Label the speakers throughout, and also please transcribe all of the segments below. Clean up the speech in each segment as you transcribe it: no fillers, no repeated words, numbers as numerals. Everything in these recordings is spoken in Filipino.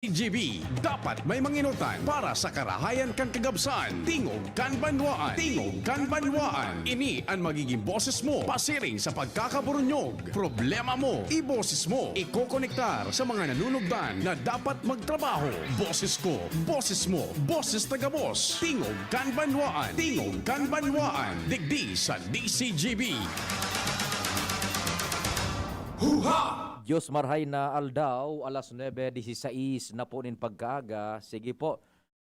Speaker 1: EGB, dapat may manginutan para sa karahayan kan kagabsan. Tingog kan banwaan. Tingog kan banwaan. Ini ang magiging boses mo pasiring sa pagkakaburunyog. Problema mo, iboses mo. Ikokonektar sa mga nanunugdan na dapat magtrabaho. Boses ko, boses mo, boses taga-boss. Tingog kan banwaan. Tingog kan banwaan. Digdi sa DCGB. Huha!
Speaker 2: Diyos marhay na aldaw, alas 9:16 na po nin pagkaaga. Sige po,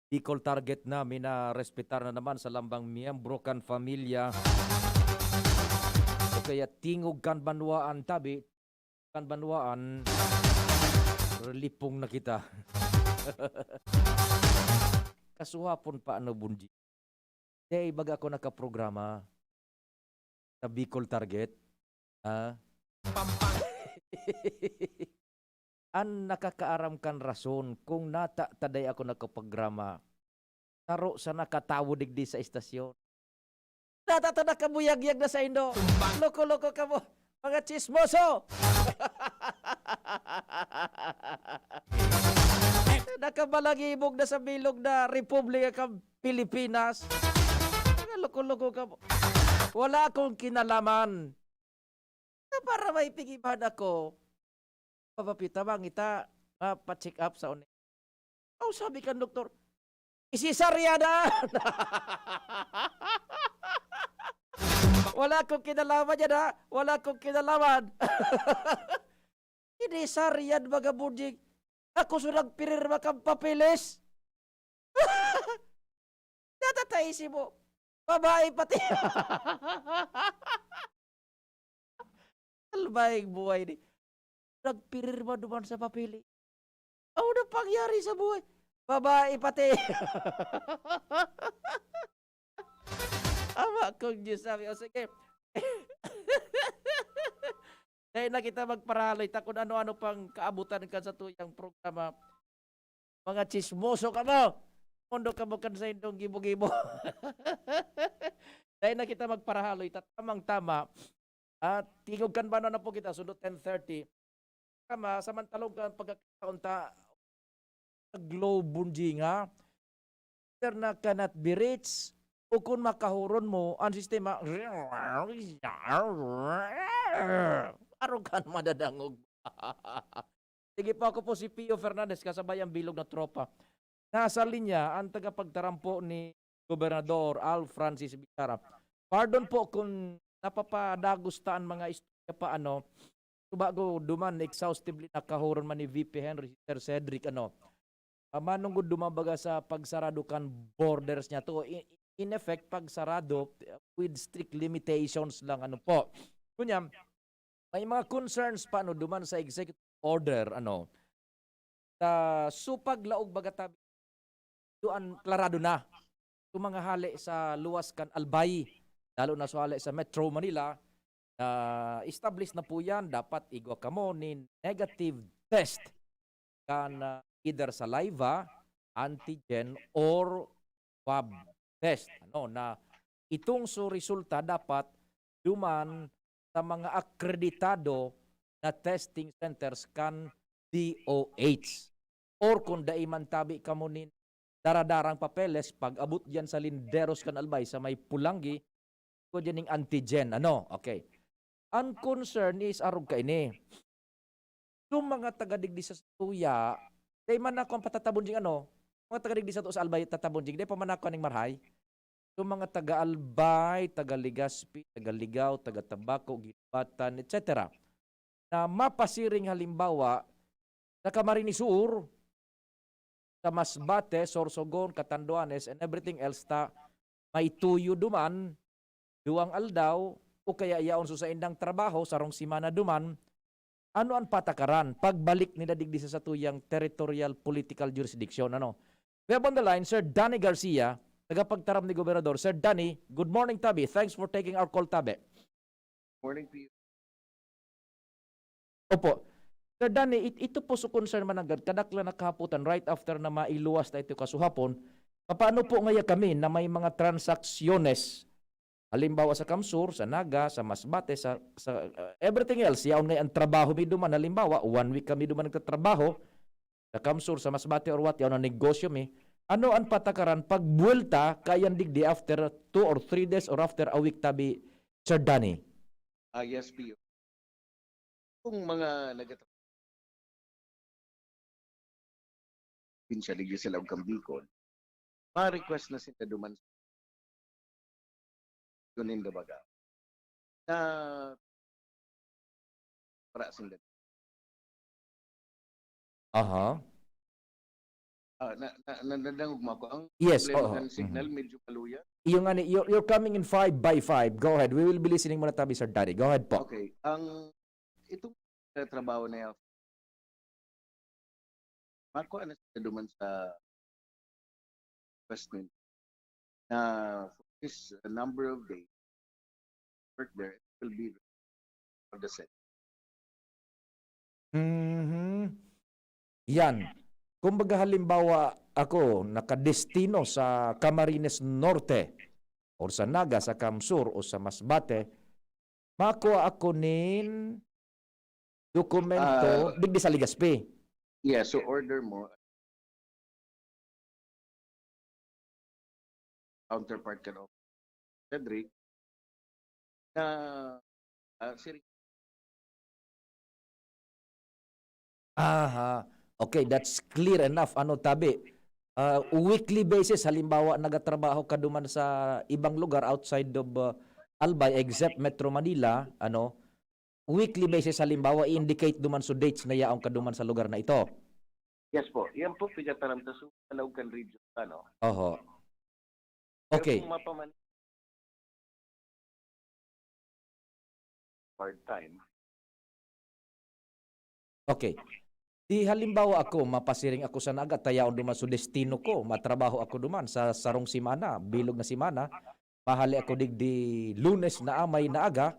Speaker 2: equal target namin na respetar na naman sa lambang miyembro kan familia. O kaya tingog kan banwaan tabi, kan banwaan, relipong na kita. Kasuhapon pa ano bunji. Day baga ako nakaprograma sa Bicol Target. An nakakaaram kan rason kung nata taday ako nakapagrama taro sa nakatawo digdi sa istasyon. Nata ta nakabuyag-yag na sa Indo. Loko-loko ka mo, mga chismoso. Nakabalagibog na sa bilog na Republika ka Pilipinas. Loko-loko ka mo. Wala akong kinalaman. Para may pigiban ako, papapita bang ita pa-check up sa unin. Oh, sabi kan doktor, isisarya na! Wala akong kinalaman yan ha! Wala akong kinalaman! Hindi saryan mga budjing. Ako sunag pirirma kang papilis. Natataisi mo. Babae pati. Albayang buhay ni. Nagpirirma duman sa papili. Ano na pangyari sa buhay? Babae pati. Ama kong Diyos sabi. O sige. Dahil na kita magparaloy. Takon ano-ano pang kaabutan ka sa tuyang programa. Mga chismoso ka mo. Mundo ka mo kan sa indong gibo-gibo. Dahil na kita magparaloy. Tamang-tama. At tingog kan ba na po kita, sundot 10:30. Kama, samantalong kan pagkakaunta, globunjing ha. Na cannot be reached, o kung makahuron mo, ang sistema, araw kan madadangog. Sige po, ako po si Pio Fernandez, kasabay ang bilog na tropa. Nasa linya, ang tagapagtarampo ni Gobernador Al Francis Bicara. Pardon po kung napapadagustaan mga istorya pa bago duman exhaustively nakahuron man ni VP Henry Sir Cedric manunggod dumabaga sa pagsarado kan borders niya to in effect pagsarado with strict limitations lang po. Kunya may mga concerns pa duman sa executive order sa supaglaog baga tabi duan klarado na mga hali sa luwas kan Albay. Lalo na suhali sa Metro Manila, established na po yan, dapat igwa ka mo ni negative test kan either saliva, antigen, or swab test. Na itong resulta dapat duman sa mga akreditado na testing centers kan DOH. Or kung daiman tabi ka mo ni daradarang papeles, pag abot dyan sa Linderos kan Albay sa may Pulangi, ko dyan yung antigen. Okay. Ang concern is arog ka ini. Yung mga tagadigdi sa tuya, day man ako ang patatabunjing mga tagadigdi sa to sa Albay tatabunjing, day pa man ako aning marhay. Yung mga taga-Albay, taga-Ligaspi, taga-Ligaw, taga-Tabako, Gibatan, etc. Na mapasiring halimbawa sa Camarines Sur, sa Masbate, Sorsogon, Catanduanes, and everything else may tuyo duman, duwang aldaw, o kaya iyaon sa indang trabaho, sarong simana duman, ano ang patakaran? Pagbalik nila digdi sa tuyang territorial political jurisdiction. We have on the line, Sir Danny Garcia, tagapagtaram ni Gobernador. Sir Danny, good morning, Tabi. Thanks for taking our call, Tabi.
Speaker 3: Morning to you.
Speaker 2: Opo. Sir Danny, ito po sa concern managad, kadakla nakahaputan right after na mailuwas na ito kasuhapon, paano po ngaya kami na may mga transaksyones halimbawa sa Kamsur, sa Naga, sa Masbate, sa everything else, yaon ngay ang trabaho mi duman. Halimbawa, 1 week kami duman nagtatrabaho, sa Kamsur, sa Masbate or what, yaw na negosyo mi. Ano ang patakaran pag buwelta kayan digdi after 2 or 3 days or after a week tabi, Sir Danny?
Speaker 3: Yes, PO. Kung mga siya ligya sila og kambikon, ma-request na sila duman kunin da baga. Na para sila.
Speaker 2: Aha.
Speaker 3: Nadangog mo ako. Ang
Speaker 2: Yes,
Speaker 3: problema
Speaker 2: oo.
Speaker 3: ng signal medyo kaluya.
Speaker 2: Yung ano, you're coming in 5 by 5. Go ahead. We will be listening muna tabi, Sir Danny. Go ahead po.
Speaker 3: Okay. Itong trabaho na yan, makuha na sila duman sa investment na for this number of days work there, it will be for the set.
Speaker 2: Mhm. Yan. Kumbaga halimbawa ako nakadestino sa Camarines Norte or sa Naga, sa Kamsur o sa Masbate, makuha ako nin dokumento digdi sa Ligaspi.
Speaker 3: Yeah, so order mo counterpart ka of Cedric na sir,
Speaker 2: Aha. Okay, that's clear enough. Ano tabi? Weekly basis, halimbawa nagatrabaho ka duman sa ibang lugar outside of Albay except Metro Manila, ano, weekly basis halimbawa i-indicate duman so dates na yaong ka duman sa lugar na ito.
Speaker 3: yes po. Yan po pigataram ta sa Caloocan region ano.
Speaker 2: Oho. Okay.
Speaker 3: Pero kung mapaman part time.
Speaker 2: Okay. Di halimbawa ako, mapasiring ako sa Naga, tayaon duman sa destino ko, matrabaho ako duman sa sarong simana, bilog na simana, mahali ako digdi Lunes na amay na aga,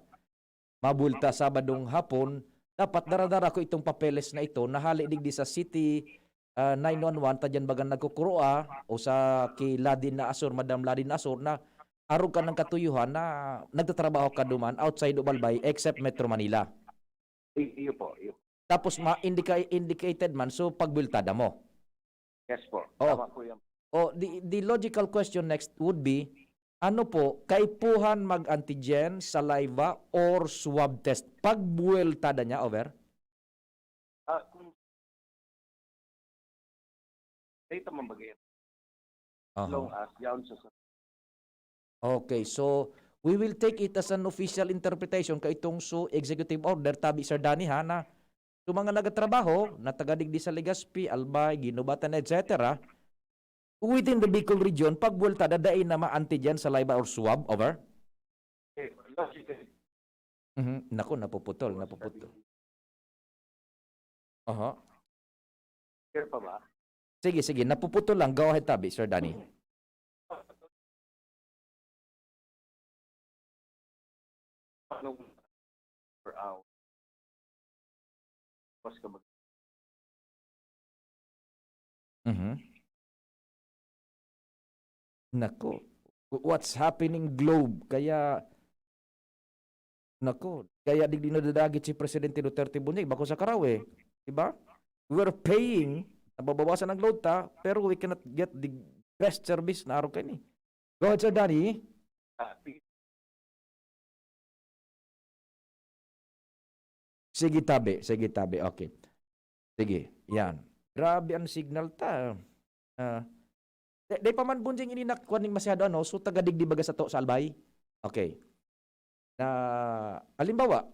Speaker 2: mabulta Sabadong hapon, dapat daradara ko itong papeles na ito, nahali digdi sa City 911, tadyan bagan nagkukuroa, o sa kay Ladin na Asor, Madam Ladin na Asor, na arog ka ng katuyuhan na nagtatrabaho ka duman outside of Albay except Metro Manila.
Speaker 3: Iyo po.
Speaker 2: Tapos indicated man so pagbultada mo.
Speaker 3: Yes po.
Speaker 2: Oh.
Speaker 3: Tama po yan.
Speaker 2: The logical question next would be, ano po, kaipuhan mag-antigen, saliva, or swab test? Pagbueltada niya, over?
Speaker 3: Kung data man bagay. Long as yaon sa
Speaker 2: Okay, so we will take it as an official interpretation ka itong so executive order, tabi Sir Danny ha, na yung mga nagatrabaho, na tagadigdi sa Legazpi, Albay, Ginubatan, etc., within the Bicol region, pagbueltada, dain na ma-antigen, saliva, or swab, over?
Speaker 3: logical.
Speaker 2: Naku, napuputol. Aha.
Speaker 3: Clear pa ba?
Speaker 2: Sige, napuputol lang. Go ahead, tabi, Sir Danny.
Speaker 3: Paano per hour? Mas ka mag
Speaker 2: Nako, what's happening globe? Kaya, nako, kaya di dinadadagit si Presidente Duterte Bunyag, bako sa Karawe. Diba? We're paying, nababawasan ang load ta, pero we cannot get the best service na araw kayo ni. Go ahead, Sir Danny. Sige tabi, okay. Sige, yan. Grabe ang signal ta. Day pa man bunjing ini nakuha ning masyado ano, so tagadigdi baga sa to sa Albay. Okay. Halimbawa,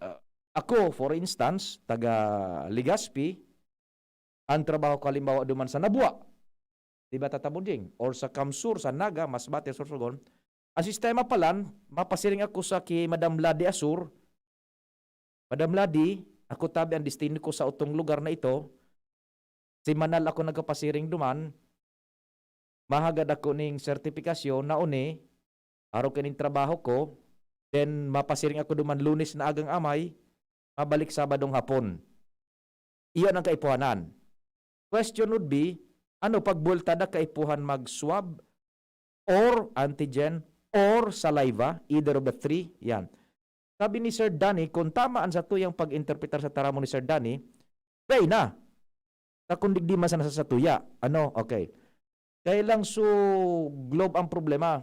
Speaker 2: ako for instance, taga Legazpi, ang trabaho ko halimbawa duman sa Nabua. Di ba Tata Bunjing? Or sa Kamsur, sa Naga, Masbate, Sorsogon. Ang sistema palan, mapasiring ako sa kay Madam Ladi Asur. Madam Ladi, ako tabi ang destino ko sa utong lugar na ito. Si Manal ako nagkapasiring duman. Mahagad ako ning sertifikasyon na uni, araw kaning trabaho ko, then mapasiring ako duman Lunes na agang amay, mabalik Sabadong hapon. Iyan ang kaipuhanan. Question would be, ano pagbultada kaipuhan mag-swab or antigen or saliva, either of the three? Yan. Sabi ni Sir Danny, kung tamaan sa tuyang pag-interpretar sa taramo ni Sir Danny, pray na. Takundig di masana sa tuya. Ano? Okay. Kaya lang so globe ang problema.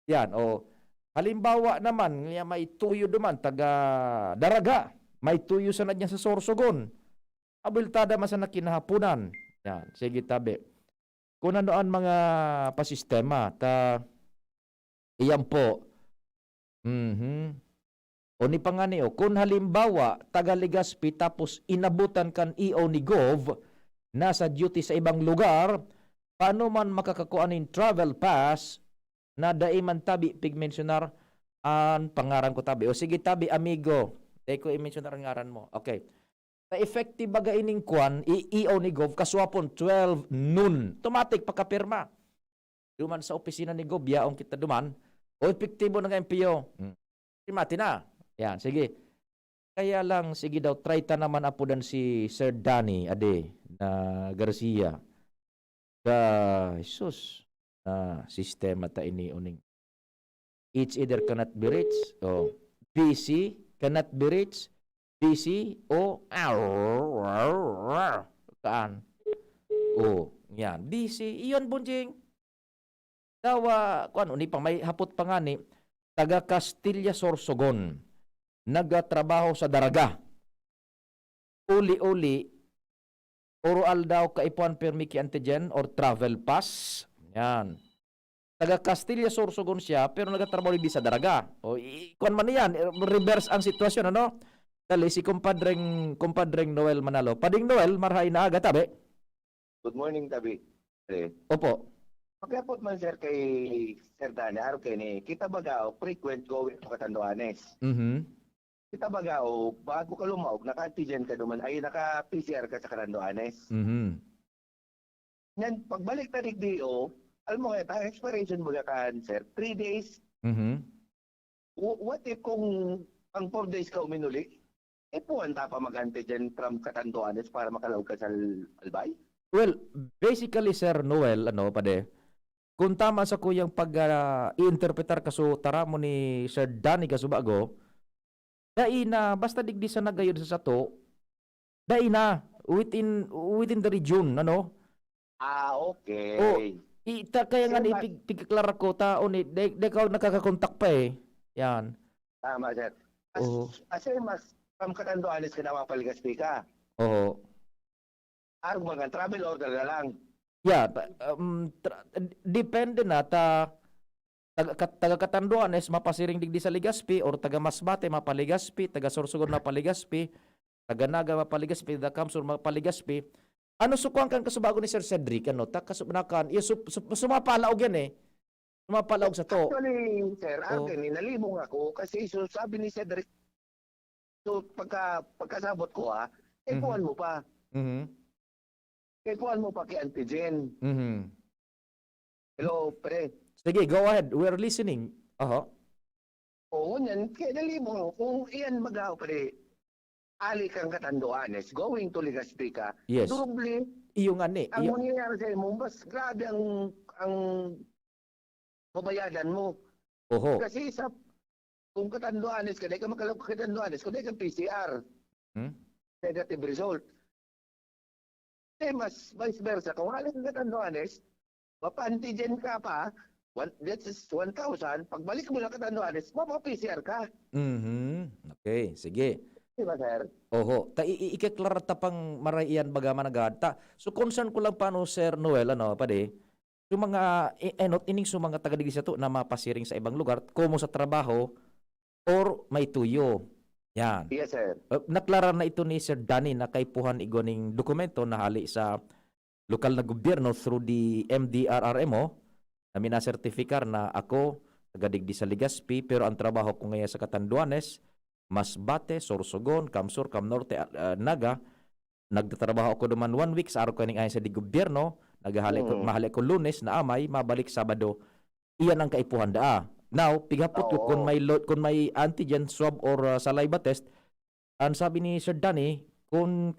Speaker 2: Yan, o. Halimbawa naman, may tuyo duman, taga Daraga. May tuyo sa nadya sa Sorsogon. Abiltada masana kinahapunan. Yan, sige tabi. Kung anoan mga pasistema, iyan po. O ni pangani o, kung halimbawa, taga Legazpi tapos inabutan kan EO ni Gov, nasa duty sa ibang lugar, paano man makakakuan ng travel pass na daiman tabi pigmensionar ang pangaran ko tabi. O sige tabi, amigo. Dahil ko i-mentionar ang ngaran mo. Okay. Sa effective baga ining kuan, EO ni Gov, kaswapon 12 noon. Automatic pakapirma. Duman sa opisina ni Gov, yaong kita duman. O epektibo ng MPO. Mati na. Yan, sige. Kaya lang, sige daw, try ta naman apudan si Sir Danny Ade na Garcia. Jesus. Sistema ta ini uning. It's either cannot be reached, o busy, cannot be reached, busy, o kaan. O, yan. Busy. Iyon, bunjing. Dawa, kuan, uni pang may hapot pa nga ni, taga Castilla Sorsogon. Nagatrabaho sa Daraga. Uli-uli, oral daw kaipuan permiki antigen or travel pass. Yan. Taga Castilla Sorsogon siya, pero nagatrabaho di sa Daraga. O, kuan man yan, reverse ang sitwasyon, ano? Dali, si kumpadreng Noel Manalo. Pading Noel, marhay na aga, tabi.
Speaker 3: Good morning, Tabi.
Speaker 2: Opo.
Speaker 3: Pagkapot man, sir, kay Sir Dani, araw kayo ni, kita bagao, frequent going to Catanduanes. Kita bagao, bago ka lumaog, naka-antigen ka duman, ay naka-PCR ka sa Catanduanes. Yan, pagbalik na DO, alam mo nga, expiration mo kan, sir, 3 days. What if kung ang 4 days ka uminuli, puwanta pa mag-antigen from Catanduanes para makalawag ka sa Albay?
Speaker 2: Well, basically, Sir Noel, pade, kung tama sa kuyang pag-i-interpretar kaso tara mo ni Sir Danny Kasubago, daina, basta digdi sa nagayod sa sato, daina, within the region, ano?
Speaker 3: Okay.
Speaker 2: O, kaya nga
Speaker 3: Sir,
Speaker 2: ni pigkaklara ko, ni, de ka nakakakontak pa eh. Yan.
Speaker 3: Tama, sir. Mas from Catanduanes ka na mapaligaspi ka.
Speaker 2: Oo.
Speaker 3: Arog mga travel order na lang.
Speaker 2: Yeah, depende na taga Catanduanes mapasiring digdi sa Legazpi or taga Masbate mapaligaspi, taga Sorsogon mapaligaspi, taga Naga mapaligaspi, taga Kamsur mapaligaspi. Ano sukuan kan kasubago ni Sir Cedric ano ta kasubnakan sumapalaog yan eh. Sumapalaog sa to.
Speaker 3: Actually, sir, nalibong ako kasi sabi ni Cedric, pagkasabot ko kuhan mo pa. Kuhan mo pa kay antigen. Hello, pre.
Speaker 2: Sige, go ahead. We're listening.
Speaker 3: Oo, yan. Kaya nalibong ako. Kung iyan magaw, pre, ali kang Catanduanes, going to Legazpi ka,
Speaker 2: Yes.
Speaker 3: durubli.
Speaker 2: Iyong ani.
Speaker 3: Ang mangyayari sa mo, mas grabe ang babayadan mo.
Speaker 2: Oho.
Speaker 3: Kasi kung Catanduanes ka, dahil ka makalap ka Catanduanes, kung dahil ka PCR, negative result. Mas vice versa. Kung wala kang Catanduanes, mapa-antigen ka pa, that's 1,000. Pagbalik mo na Catanduanes, mapa-PCR ka.
Speaker 2: Okay, sige.
Speaker 3: Diba, sir?
Speaker 2: Oho. Ikiklara ta pang marayan bagaman agad. So, concern ko lang paano, Sir Noel, pade, yung mga, ining so mga taga-digis to na mapasiring sa ibang lugar, kumo sa trabaho, or may tuyo. Yan.
Speaker 3: Yes, sir.
Speaker 2: Naklara na ito ni Sir Danny na kaipuhan igoning dokumento na hali sa lokal na gobyerno through the MDRRMO na minasertifikar na ako taga-digdi sa Legazpi pero ang trabaho ko ngayon sa Catanduanes, Masbate, Sorsogon, Kamsur, Kamnorte, Naga, nagtatrabaho ako duman 1 week sa araw kaning ayon sa di gobyerno, mahali ko Lunes na amay, mabalik Sabado. Iyan ang kaipuhan daa. Now, pighapot ko kung may antigen swab or saliva test, ang sabi ni Sir Danny, kung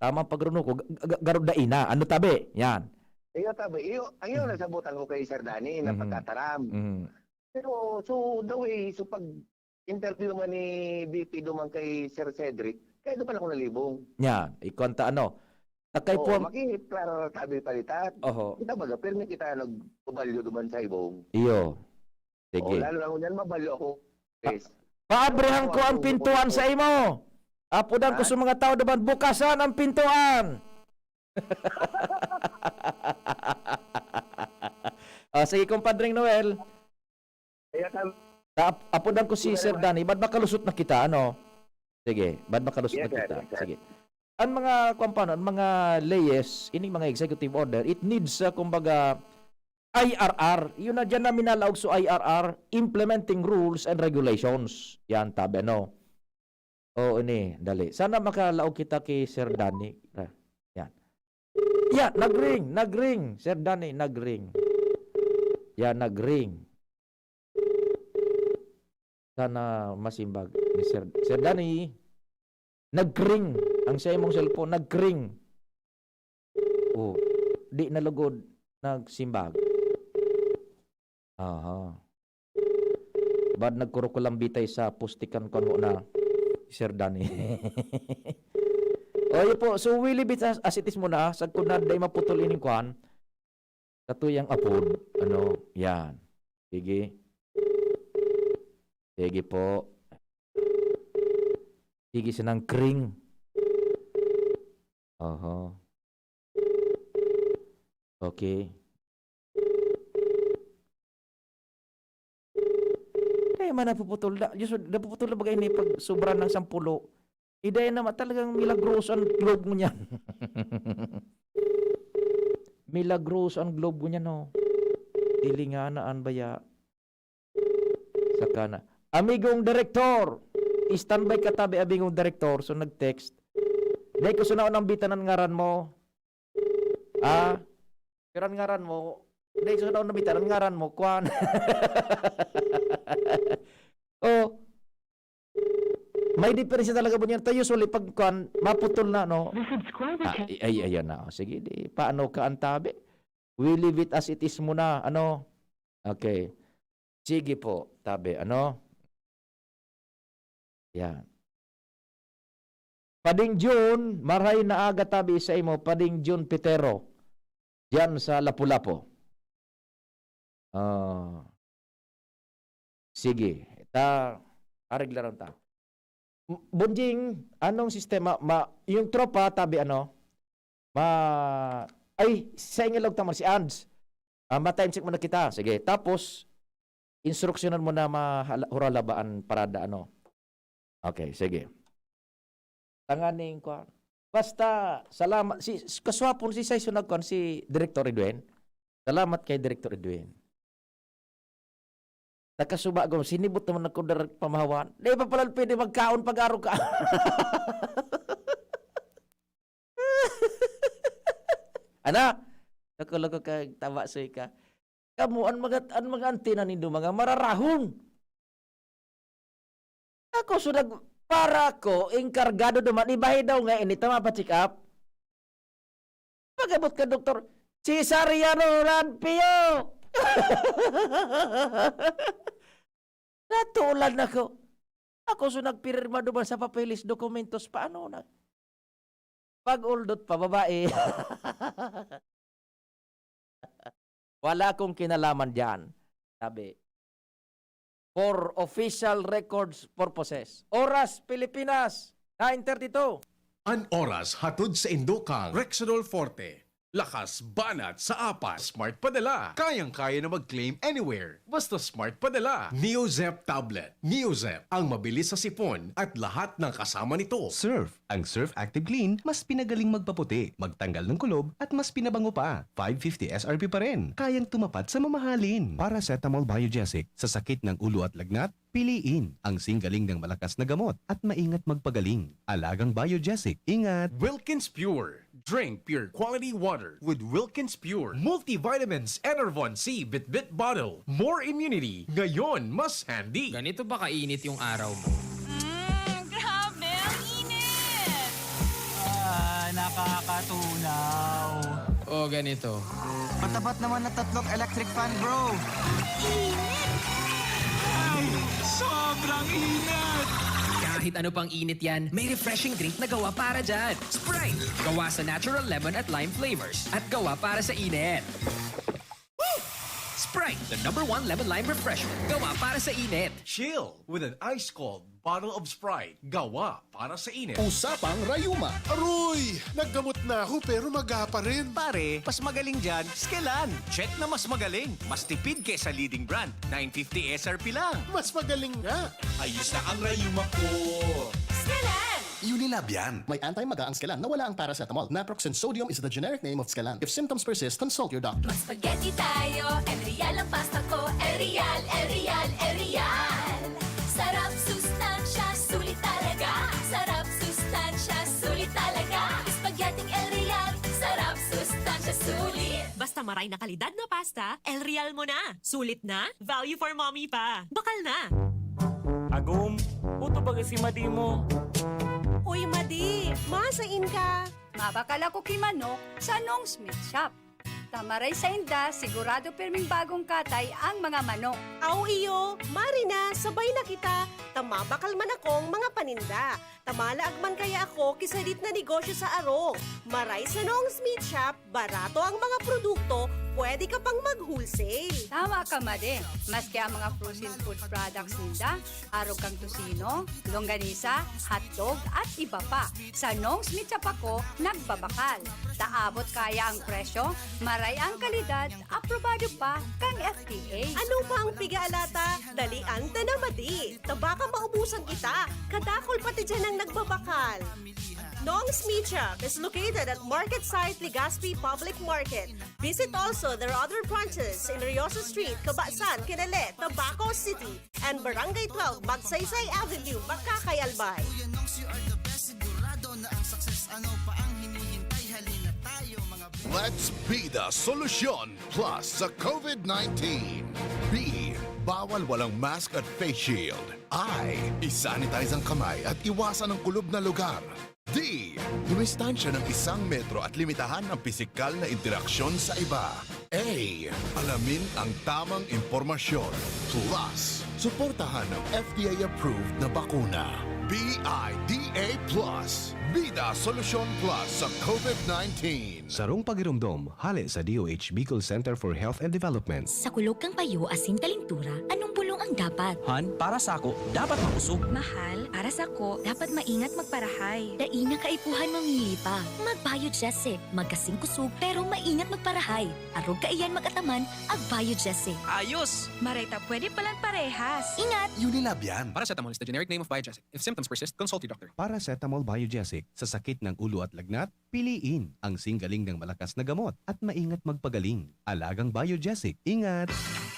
Speaker 2: tamang pagruno ko, garod da ina. Ano tabi? Yan.
Speaker 3: Iyo tabi. Ang iyo nasabutan ko kay Sir Danny na pagkataram. Pero, so, the way, so pag interview nga ni VP duman kay Sir Cedric, Kaya doon pala ako nalibong.
Speaker 2: Yan, ikonta ano. Takay po,
Speaker 3: Makiklaro tabi palitan.
Speaker 2: oho,
Speaker 3: Kita baga, permi kita nagpabalyo duman sa ibong.
Speaker 2: iyo.
Speaker 3: O,
Speaker 2: Sige.
Speaker 3: lalo lang yan, mabalyo ako. Yes.
Speaker 2: Paabrehan ko ang pintuan sa imo. Apudan ko sa mga tao daban, bukasan ang pintuan. Sige, kumpadring Noel.
Speaker 3: Kaya
Speaker 2: Apudan ko si Sir Danny, ba't makalusot na kita, ano? Sige, ba't makalusot na
Speaker 3: Yes, sir.
Speaker 2: kita?
Speaker 3: Yes, sir.
Speaker 2: Sige. Ang mga kumpano, ang mga layes, ining mga executive order, it needs, kumbaga, IRR. Yun na dyan na minalaog so IRR, Implementing Rules and Regulations. Yan, tabi, ano? Oo, ini, dali. Sana makalaog kita kay Sir Danny. Yan. Yan, nagring. Sir Danny, nagring. Yan, nagring. Sana masimbag ni Sir Danny. Nagring ang sa imong cellphone, nagring. Oh, di nalugod nagsimbag. Aha. Bad nagkurukulang bitay sa pustikan kon mo na Sir Danny. Oy po, so Willie bit as it is mo na sa kunad day maputol ining kwan. Katuyang apod, ano, yan. Sige. Sige po. Sige sinang kring. Aha. Okay. Kaya man napuputol na. Napuputol na bagay ni pag sobra ng 10. Idaya naman talagang milagros ang globe mo niyan. Milagros ang globe mo niyan, no. Tilinganaan baya. Saka na. Amigong direktor, standby katabi amigong direktor. So nag-text. Dahil ko sunaon ang bitanan ngaran mo. Piran ngaran mo. Dahil ko sunaon ang bitanan ngaran mo. Kwan. Oh. May diferensya talaga po niyan. Tayo usually pag kwan, maputol na, no? Ayan na. Sige, di. Paano ka ang tabi? We leave it as it is muna. Ano? Okay. Sige po, tabi. Ano? Yan. Pading June, maray na aga tabi sa imo, Pading June Pitero. Diyan sa Lapu-Lapu. Sige. Ariglaran ta. Bunjing, anong sistema? Yung tropa, tabi ano? Sa ingilog tama si Ands. Ma-time check mo na kita. Sige. Tapos, instruksyonan mo na huralabaan parada ano. Okay, sige. Tanganing ko. Basta, salamat. Kaswapon si Saiso nagkon si Director Edwin. Salamat kay Director Edwin. Nakasuba ko, sinibot naman ako direct pamahawan. Di pa pala pwede magkaon pag-aro ka. Ana, nakulo ko kag tawa sa ka. Kamu ang mga antina nindo mga mararahon. Ako sudah para ko inkargado duman ibahay daw nga ini tama pa check up. Pagabot ka doktor, Cesariano Ranpio. Natulan ako. Ako so nagpirma duman sa papeles dokumentos paano na. Pag uldot pa babae. Wala akong kinalaman diyan. Sabi. For official records purposes. Oras Pilipinas 9:32.
Speaker 1: An oras hatod sa Indokang Rexidol Forte. Lakas banat sa apat. Smart padala. Kayang-kaya na mag-claim anywhere. Basta smart padala. NeoZep Tablet. NeoZep. Ang mabilis sa sipon at lahat ng kasama nito.
Speaker 4: Surf. Ang Surf Active Clean, mas pinagaling magpaputi, magtanggal ng kulob, at mas pinabango pa. 550 SRP pa rin. Kayang tumapat sa mamahalin. Paracetamol Biogesic. Sa sakit ng ulo at lagnat, piliin ang singgaling ng malakas na gamot at maingat magpagaling. Alagang Biogesic. Ingat!
Speaker 1: Wilkins Pure. Drink pure quality water with Wilkins Pure. Multivitamins Enervon C Bit-Bit Bottle. More immunity. Ngayon, mas handy.
Speaker 5: Ganito ba kainit yung araw mo?
Speaker 6: Grabe, ang init!
Speaker 7: Nakakatunaw.
Speaker 5: O ganito.
Speaker 7: Matapat naman na 3 electric fan, bro.
Speaker 6: Init!
Speaker 7: Sobrang init!
Speaker 5: Kahit ano pang init yan, may refreshing drink na gawa para dyan. Sprite! Gawa sa natural lemon at lime flavors. At gawa para sa init. Woo! Sprite, the #1 lemon lime refreshment. Gawa para sa init.
Speaker 4: Chill with an ice-cold bottle of Sprite. Gawa para sa init.
Speaker 1: Usapang Rayuma.
Speaker 8: Aroy! Naggamot na ako pero maga pa rin.
Speaker 9: Pare, mas magaling dyan, Skelan. Check na mas magaling. Mas tipid kesa leading brand. 950 SRP lang.
Speaker 8: Mas magaling nga.
Speaker 4: Ayos na ang rayuma ko.
Speaker 6: Skelan!
Speaker 10: Unilab yan. May anti-maga ang Skelan na wala ang paracetamol. Naproxen sodium is the generic name of Skelan. If symptoms persist, consult your doctor.
Speaker 6: Spaghetti tayo, Real ang pasta ko, Real. Sarap, sustansya, sulit talaga. Sarap, sustansya, sulit talaga. Spaghetti Real, sarap, sustansya, sulit.
Speaker 11: Basta maray na kalidad na pasta, El Real mo na. Sulit na, value for mommy pa. Bakal na.
Speaker 7: Agum, puto ba si Madi mo?
Speaker 11: Uy, Madi, masain ka.
Speaker 6: Mabakal ako kimanok sa Nong Smith Shop. Tamaray sa inda, sigurado perming bagong katay ang mga manok.
Speaker 11: Aw iyo, Marina, sabay na kita. Tamabakal man akong mga paninda. Tamalaag man kaya ako kisalit na negosyo sa arong. Maray sa Nong Smith Shop, barato ang mga produkto, pwede ka pang mag-wholesale.
Speaker 6: Tama ka, Made. Maski ang mga frozen food products ninda, araw kang tusino, longganisa, hotdog at iba pa. Sa Nong Smith Shop ako, nagbabakal. Taabot kaya ang presyo, maray ang kalidad, aprobado pa kang FDA.
Speaker 11: Ano pa ang pigalata? Dalian ta na, Madi. Tabaka maubusan kita. Kadakol pati dyan ang nagbabakal. Nong Smith Shop is located at Market Site, Legazpi Public Market. Visit also their other branches in Riosa Street, Cabasan, Kinele, Tabaco City, and Barangay 12, Magsaysay Avenue, Makakay, Albay.
Speaker 8: Let's be the solution plus sa COVID-19. B. Bawal walang mask at face shield. I. Isanitize ang kamay at iwasan ang kulob na lugar. D. Dumistansya ng 1 metro at limitahan ang pisikal na interaksyon sa iba. A. Alamin ang tamang impormasyon. Plus, suportahan ang FDA-approved na bakuna. BIDA Plus. Bida Solusyon Plus sa COVID-19.
Speaker 4: Sarong pagirumdom, hali sa DOH Bicol Center for Health and Development.
Speaker 11: Sa kulog kang payo asin kalintura, anong bulong ang dapat?
Speaker 7: Han, para sa ako, dapat mausog.
Speaker 11: Mahal, para sa ko, dapat maingat magparahay. Daina kaipuhan mamili pa. Mag-Biogesic, magkasing kusog, pero maingat magparahay. Arog kaiyan mag-ataman, ag-Biogesic.
Speaker 7: Ayos!
Speaker 6: Marita, pwede palang parehas.
Speaker 11: Ingat!
Speaker 10: Unilab yan.
Speaker 5: Paracetamol is the generic name of Biogesic. If symptoms persist, consult your doctor.
Speaker 4: Paracetamol Biogesic. Sa sakit ng ulo at lagnat, piliin ang singgaling ng malakas na gamot at maingat magpagaling. Alagang Biogesic. Ingat!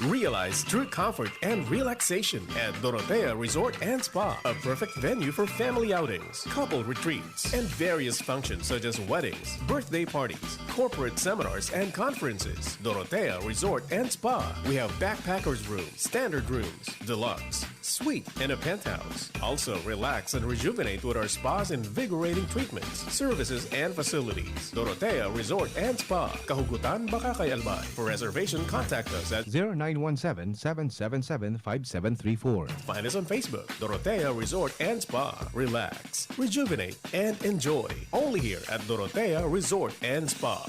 Speaker 1: Realize true comfort and relaxation at Dorotea Resort and Spa, a perfect venue for family outings, couple retreats, and various functions such as weddings, birthday parties, corporate seminars, and conferences. Dorotea Resort and Spa. We have backpackers rooms, standard rooms, deluxe, suite, and a penthouse. Also, relax and rejuvenate with our spa's invigorating treatments, services, and facilities. Dorotea Resort and Spa, Kahugutan, Bakakay, Albay. For reservation, contact us at
Speaker 4: 0917-777-5734.
Speaker 1: Find us on Facebook, Dorotea Resort and Spa. Relax, rejuvenate, and enjoy. Only here at Dorotea Resort and Spa.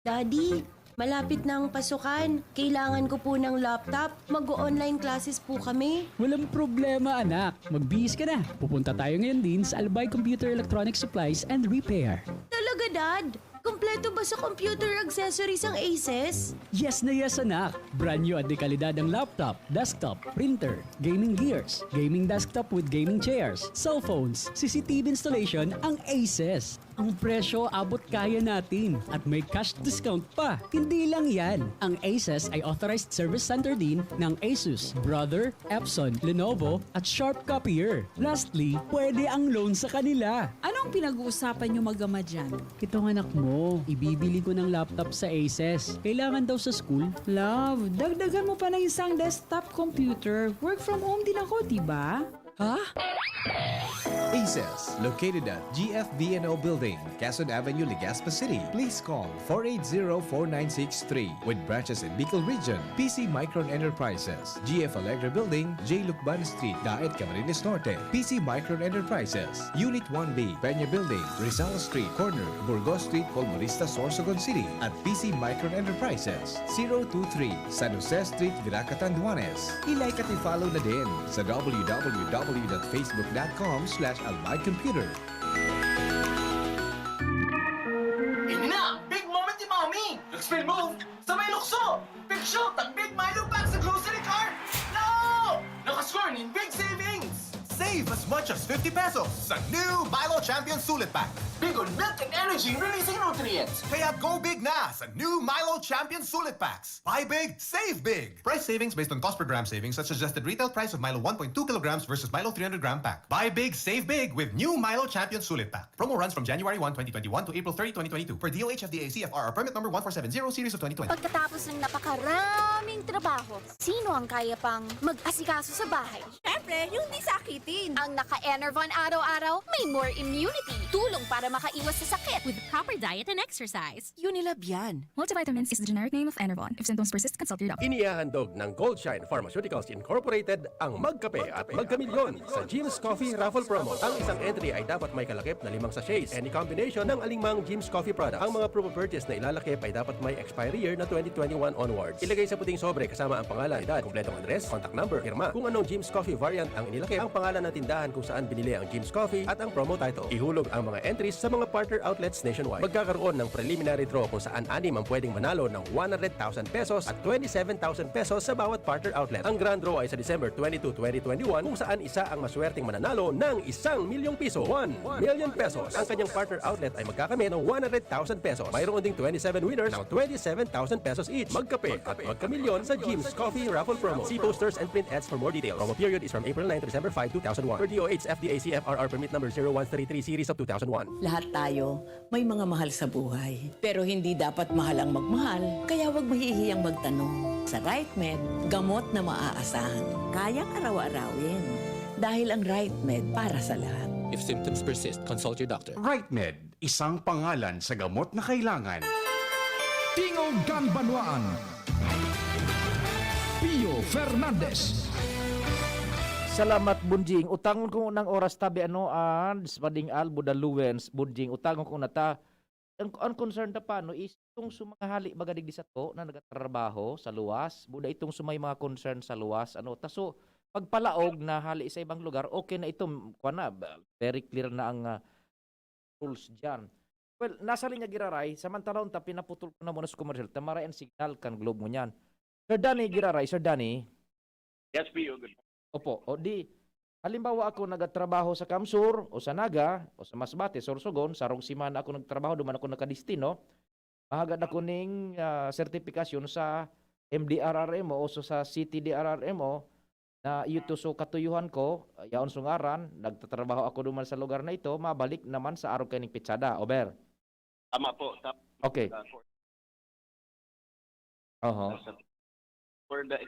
Speaker 11: Daddy, malapit na ang pasukan. Kailangan ko po ng laptop. Mag-online classes po kami.
Speaker 7: Walang problema, anak. Magbihis ka na. Pupunta tayo ngayon din sa Albay Computer Electronic Supplies and Repair.
Speaker 11: Talaga, Dad? Kompleto ba sa computer accessories ang Aces?
Speaker 7: Yes na yes, anak. Brand new at de kalidad ang laptop, desktop, printer, gaming gears, gaming desktop with gaming chairs, cell phones, CCTV installation ang Aces. Ang presyo abot kaya natin at may cash discount pa. Hindi lang yan. Ang Aces ay authorized service center din ng Asus, Brother, Epson, Lenovo at Sharp Copier. Lastly, pwede ang loan sa kanila.
Speaker 6: Anong pinag-uusapan niyo mag-ama dyan?
Speaker 7: Itong anak mo, ibibili ko ng laptop sa Aces. Kailangan daw sa school.
Speaker 6: Love, dagdagan mo pa ng isang desktop computer. Work from home din ako, diba?
Speaker 4: ACES, located at GFBNO Building, Quezon Avenue, Legazpi City. Please call 480-4963 with branches in Bicol Region, PC Micron Enterprises, GF Allegra Building, J. Lucban Street, Daet Camarines Norte, PC Micron Enterprises, Unit 1B, Peña Building, Rizal Street, Corner, Burgos Street, Polmorista, Sorsogon City, at PC Micron Enterprises, 023 San Jose Street, Viracotan, Duanes. I-like at i-follow na din sa www.facebook.com/albaycomputer.
Speaker 9: Ini na! Big moment ni Mommy! Nag-spin move! Sabay lukso! Big shot ang Big Milo pack sa grocery cart! No! Nakascore ng big savings! Save as much as 50 pesos sa new Milo Champion Sulit Pack. Big on milk and energy releasing nutrients. Kaya go big na sa new Milo Champion Sulit Packs. Buy big, save big. Price savings based on cost per gram savings at suggested retail price of Milo 1.2 kilograms versus Milo 300 gram pack. Buy big, save big with new Milo Champion Sulit Pack. Promo runs from January 1, 2021 to April 30, 2022 per DOH FDA CFR permit number 1470 series of 2020.
Speaker 12: Pagkatapos ng napakaraming trabaho, sino ang kaya pang mag-asikaso sa bahay?
Speaker 11: Siyempre, yung di sakitin.
Speaker 12: Ang naka-Enervon araw-araw may more immunity. Tulong para makaiwas sa sakit.
Speaker 13: With proper diet and exercise.
Speaker 11: Unilab yan.
Speaker 13: Multivitamins is the generic name of Enervon. If symptoms persist, consult your doctor.
Speaker 14: Inihahandog ng Goldshine Pharmaceuticals Incorporated ang Magkape at Magkamilyon sa Jim's Coffee Raffle Promo. Ang isang entry ay dapat may kalakip na 5 sachets. Any combination ng alingmang Jim's Coffee product. Ang mga promo purchase na ilalakip ay dapat may expiry year na 2021 onwards. Ilagay sa puting sobre kasama ang pangalan, edad, kumpletong address, contact number, firma. Kung anong Jim's Coffee variant ang inilakip, ang pangalan ng tindahan kung saan binili ang Jim's Coffee at ang promo title. Ihulog ang mga entries sa mga partner outlets nationwide. Magkakaroon ng preliminary draw kung saan 6 ang pwedeng manalo ng 100,000 pesos at 27,000 pesos sa bawat partner outlet. Ang grand draw ay sa December 22, 2021 kung saan isa ang maswerteng mananalo ng 1,000,000 piso. 1 million pesos. Ang kanyang partner outlet ay magkakamit ng 100,000 pesos. Mayroon ding 27 winners ng 27,000 pesos each. Magkape at magkamilyon sa Jim's Coffee Raffle Promo. See posters and print ads for more details. Promo period is from April 9 to December 5, 2001. Per DOH FDA CFRR permit number 0133 series of 2001.
Speaker 15: Lahat tayo may mga mahal sa buhay. Pero hindi dapat mahal ang magmahal, kaya huwag mahihiyang magtanong. Sa RightMed, gamot na maaasahan. Kayang araw-arawin. Dahil ang RightMed para sa lahat.
Speaker 16: If symptoms persist, consult your doctor.
Speaker 1: RightMed, isang pangalan sa gamot na kailangan.
Speaker 17: Tingog Ganbanwaan. Pio Fernandez.
Speaker 2: Salamat Bunjing. Utangon ko ng oras tabi spading al budaluwens Bunjing. Utangon ko nata ang concern ta paano is itong sumahali bagadig di sa to na nagatrabaho sa luwas, buda itong sumay mga concern sa luwas taso pagpalaog na hali sa ibang lugar, okay na ito kuana very clear na ang rules diyan. Well, nasa linya giraray samantaon ta pinaputol ko na muna sa commercial tamaray ang signal kan globe mo niyan. Sir Danny giraray, Sir Danny.
Speaker 3: Yes, Pio. Good.
Speaker 2: Opo, o di, halimbawa ako nagatrabaho sa Kamsur, o sa Naga, o sa Masbate, Sorsogon, sarong simana ako nagtrabaho, duman ako nakadistino, mahagad ako ning sertifikasyon sa MDRRMO o sa CTDRRMO na ito so katuyuhan ko, yaon sungaran, nagtatrabaho ako duman sa lugar na ito, mabalik naman sa araw kaning pitsada. Over.
Speaker 3: Tama po.
Speaker 2: Okay.
Speaker 3: For the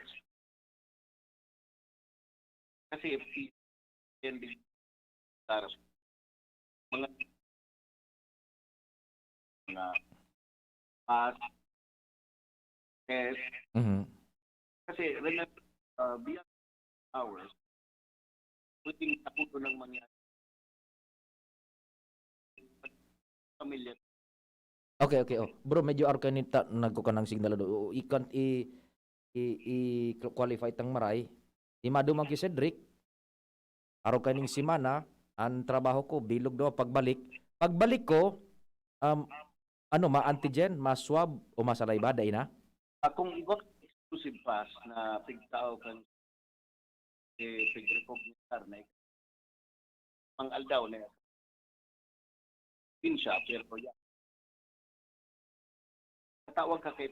Speaker 3: kasi hindi mga kasi beyond hours pwedeng ako ng mga pamilya.
Speaker 2: Okay. Oh. Bro, medyo arkanita nagkukanang signal do. Ikan qualify tang maray. Di madumang ki Cedric, araw kaning simana, ang trabaho ko, bilog do pagbalik. Pagbalik ko, ma-antigen, ma-swab, o masalay-ba, day na?
Speaker 3: Kung igot exclusive pass na pigtao kan pig-recognitar na ang aldaw na din siya, pero yan. Katawag ka kay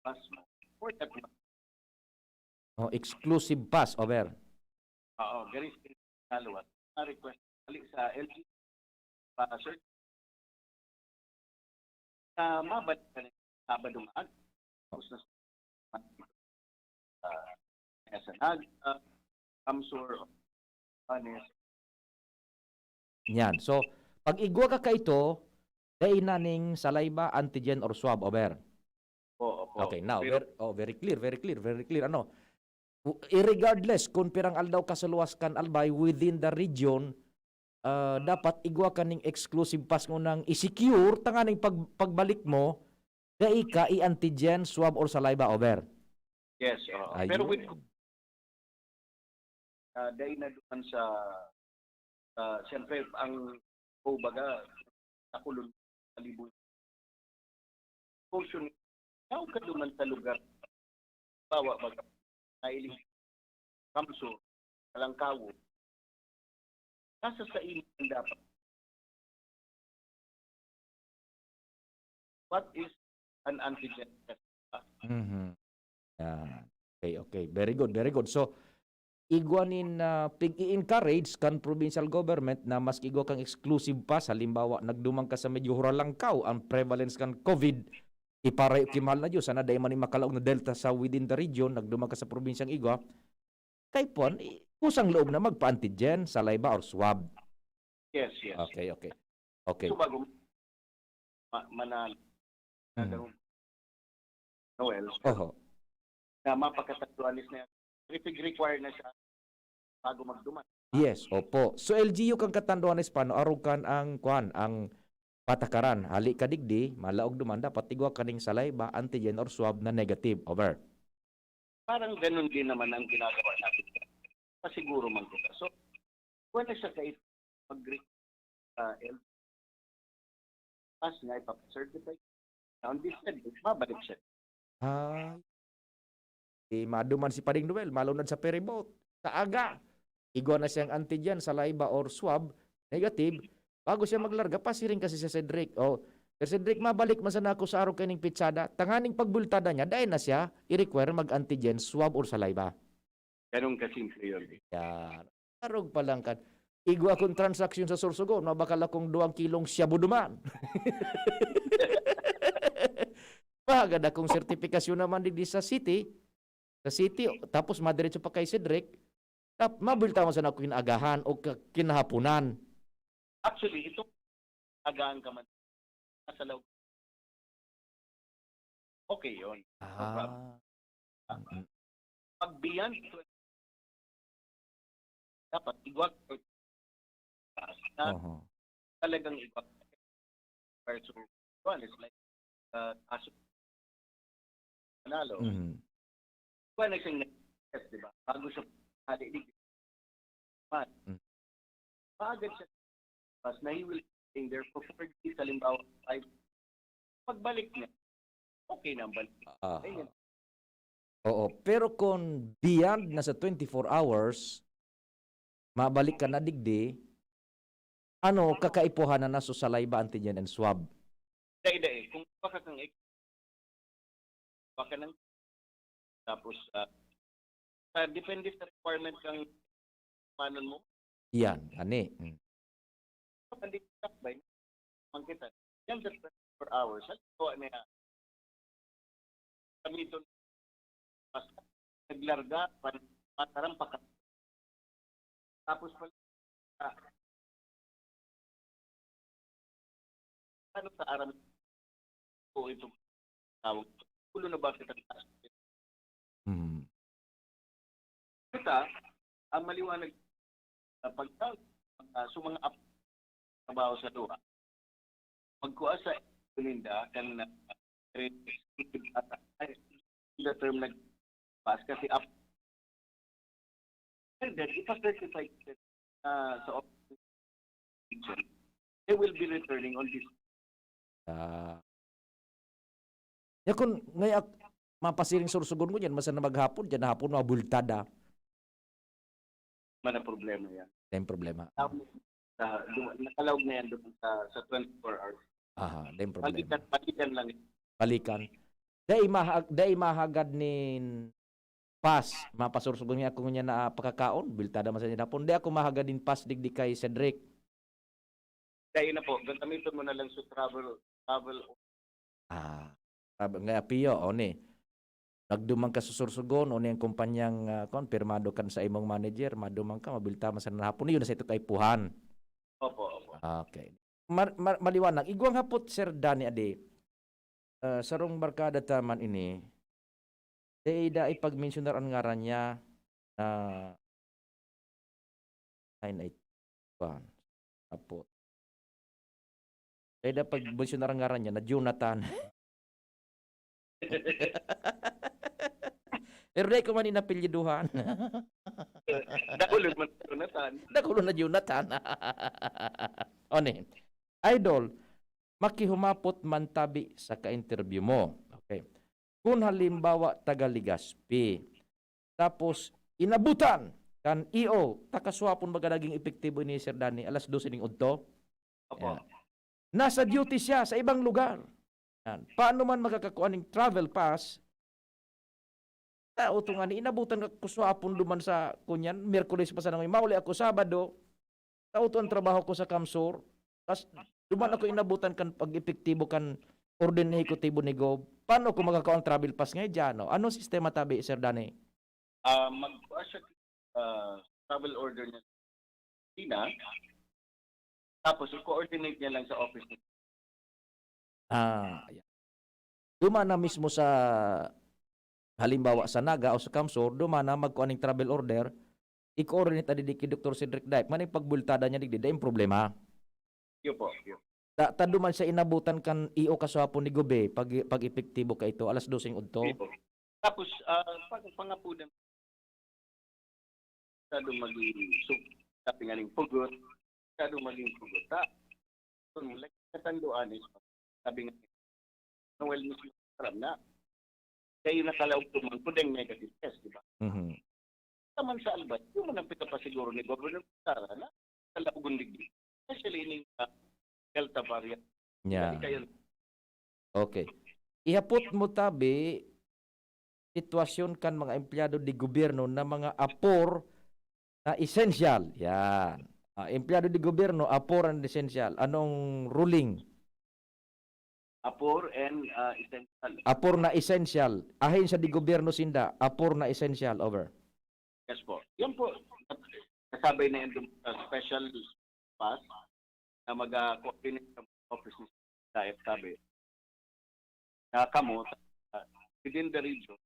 Speaker 3: pass mo. For that
Speaker 2: exclusive pass, over.
Speaker 3: Oo, very special. Na-request balik sa LG search. Mabalik ka na Sabado maag. Tapos na sa Nag, Kamsur,
Speaker 2: Yan. So, pag igwa ka ito, dahil naning salayba, antigen, or swab, over. Okay, now, very clear, very clear, very clear. Ano? Irregardless kung pirang aldaw ka sa luwas kan albay within the region, dapat igwa ka ning exclusive pass mo nang i-secure tanganing pagbalik mo, dahil ka i-antigen, swab, or saliva, over.
Speaker 18: Yes,
Speaker 2: Ayun.
Speaker 18: pero with dahil na duman sa siyempre ang baga nakulong sa libo. Portion how ka duman sa lugar bawa baga nailing kamso kalangkawo nasa sa inyo dapat what is an antigen test?
Speaker 2: Mhm. Yan. Okay. Very good, very good. So, igwanin na pig-i-encourage kan provincial government na mas igwa kang exclusive pass, halimbawa nagdumang ka sa medyo huralangkaw ang prevalence kan COVID, iparay kimal na Diyos, sana dahil man makalaog na delta sa within the region, nagdumang ka sa probinsyang igwa, kay pon, kusang loob na magpa-antigen, saliva, or swab.
Speaker 18: Yes.
Speaker 2: Okay.
Speaker 18: So bago manalo Noel,
Speaker 2: Oho.
Speaker 18: na mapagkatatuanis na require na siya bago magduman.
Speaker 2: Yes, opo. So LGU kang katanduanes paano arukan ang ang patakaran. Hali ka digdi, malaog duman dapat igwa kaning saliva, antigen, or swab na negative. Over.
Speaker 18: Parang ganun din naman ang ginagawa natin. Pasiguro man kita. So, wala siya kayo mag-LGU. Pas nga ipapacertify. Now, on this side, mabalik siya.
Speaker 2: Maduman si Pading Noel, malunod sa ferryboat. Sa aga, igwa na siyang antigen, saliva, or swab, negative. Bago siya maglarga, pasiring kasi si Cedric. Sir Cedric, mabalik man sana ako sa araw kaning pitsada. Tanganing pagbultada niya, dahil na siya, i-require mag-antigen, swab, or saliva.
Speaker 18: Ganun kasimple yun.
Speaker 2: Yan. Arog pa lang kan. Igwa akong transaksyon sa Sorsogon, mabakal akong 2 kilong shabu duman. Maganda akong sertifikasyon naman di sa city. Sa city, tapos madiretso pa kay Cedric. Mabilta mo sana ako kinagahan o kinahapunan.
Speaker 18: Actually, ito agahan ka man sa loob. Okay yun. No problem. Pag beyond dapat igwag na talagang igwag. So, one is like aso panalo. One is yung yes, di ba? Bago siya halilig. Paagad siya. Mas na he will stay there for 4 days, halimbawa 5. Pagbalik niya, okay na ang balik.
Speaker 2: Oo, pero kung beyond na sa 24 hours, mabalik ka na digdi, kakaipuhan na sa saliva, antigen, and swab?
Speaker 18: Dahil, kung baka kang baka nang tapos, depende sa requirement kang panon mo.
Speaker 2: Yan, ani.
Speaker 18: Hindi ka ba? Kita. Yan sa 24 hours. Halimbawa na kami ito mas naglarga, patarang paka. Tapos pala, ano sa aram ko ito tawag? Ulo na ba kita? Kita, ang maliwanag pagka mga trabaho sa doha, magkuha sa Linda kan na the term nag-pass kasi up and then ipa-certify sa office, they will be returning on this.
Speaker 2: Kung ngayon mapasiring Sorsogon mo yan, masa na maghapon, dyan hapon mabultada.
Speaker 18: Mana problema yan.
Speaker 2: Yan problema.
Speaker 18: Nakalawag na yan doon sa 24 hours.
Speaker 2: Yan problema.
Speaker 18: Balikan lang.
Speaker 2: Balikan. Dahil mahagad nin pas, mapasursugon niya kung niya na pakakaon, biltada man sa niya hapon. Dahil ako mahagad din pas digdi kay Cedric.
Speaker 18: Dahil na po, gamitin mo na lang sa travel.
Speaker 2: Nga piyo, ni. nagdumang ka susursugon o niyang kumpanyang konfirmado kan sa imong manager, madumang ka, mabilta man sa hapon, yun na sa ito kaipuhan.
Speaker 18: Opo.
Speaker 2: Okay. Maliwanag. Igwang hapot, Sir Danny Ade, sarong barkada taman ini, da ipag-mentionar ang ngaran niya na ay hapot. Da pag-mentionar ang ngaran niya na Jonathan. Pero dahil ko man inapilyiduhan.
Speaker 18: Dakulog man Jonathan.
Speaker 2: Dakulog na Jonathan. One. Idol, makihumapot man tabi sa ka-interview mo. Okay. Kung halimbawa taga Legazpi, tapos inabutan kan EO, takaswapon baga naging epektibo ni Sir Danny, alas 12 ning udto.
Speaker 18: Opo.
Speaker 2: Nasa duty siya sa ibang lugar. Yan. Paano man magkakakuha ng travel pass, tao ito nga ni inabutan ko swapon duman sa kunyan, Miyerkules pa sa nangay, mauli ako Sabado, tao ito ang trabaho ko sa Kamsur, tas duman ako inabutan kan pag-epektibo kan orden na hikutibo ni Gob. Paano ko magkakakuha ang travel pass ngayon dyan? No? Anong sistema tabi, Sir Danny?
Speaker 18: Magkuha siya travel order niya sa China, tapos i-coordinate niya lang sa office niya.
Speaker 2: Ayan. Dumana mismo sa halimbawa sa Naga o sa Kamsur, dumana magkuha ng travel order, i-coordinate adi kay Dr. Cedric Daip, maning pagbultada niya digdi, yung problema.
Speaker 18: Yun po.
Speaker 2: Duman siya inabutan kan iyo kaswapon ni Gobe, pag epektibo ka ito, alas 12 udto.
Speaker 18: Tapos, pangapunan, masyado maging sabi nga ng pugot, masyado maging pugot. So, like, katanduan is, sabi nga, well, mismo karam na, kayo nakalaog tumang pudeng negative test, di ba? Taman sa Albay, yung manapita pa siguro ni Governor Sara na kalaogon digdi. Especially in Delta variant.
Speaker 2: Yeah. Okay. Ihapot mo tabi, sitwasyon kan mga empleyado di gobyerno na mga apor na essential. Yan. Empleyado di gobyerno, apor and essential. Anong ruling?
Speaker 18: Apor and essential.
Speaker 2: Apor na essential. Ahin sa di gobyerno sinda, apor na essential. Over.
Speaker 18: Yes po. Yan po. Kasabay na yung special pass na mag-coordinate sa office ni Daip sabi na kamo within the region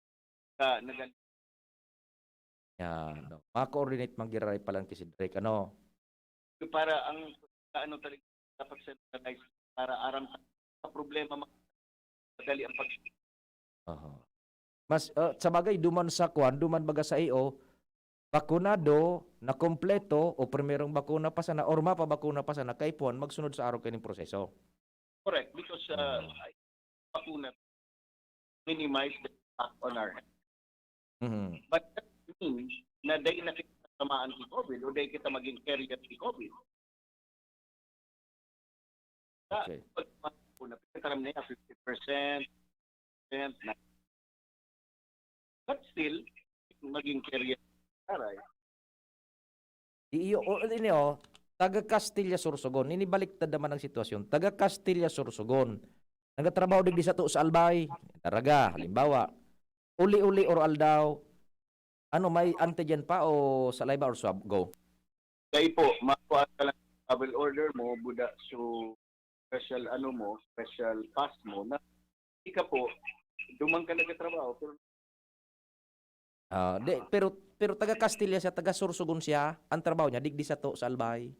Speaker 2: Yan. No. Maka-coordinate mag-giray pa lang si Drake. Ano?
Speaker 18: Para ang ano talaga dapat centralize para aram sa problema madali ang pag
Speaker 2: Mas sa bagay duman sa kwan, duman baga sa iyo, bakunado na kompleto o primerong bakuna pa sana or mapabakuna pa sana kay puan magsunod sa araw kaning proseso.
Speaker 18: Correct, because bakuna minimize the impact on our health. But that means na dahil na kita tamaan si COVID o dahil kita maging carrier si COVID.
Speaker 2: Okay.
Speaker 18: Pagkakaram na 50%, but still, maging carrier aray.
Speaker 2: Iyo, taga Castilla Sorsogon, inibaliktad naman ang sitwasyon. Taga Castilla Sorsogon, nagatrabaho digdi sa to sa Albay, Daraga, halimbawa, uli-uli or aldaw, ano, may antigen pa o salay ba or swab? Go.
Speaker 18: Kaya po, makuha ka lang travel order mo, buda, so special special pass mo, na hindi ka po, dumang ka nagkatrabaho,
Speaker 2: pero taga Castilla siya, taga Sorsogon siya, ang trabaho niya, digdi sa to sa Albay.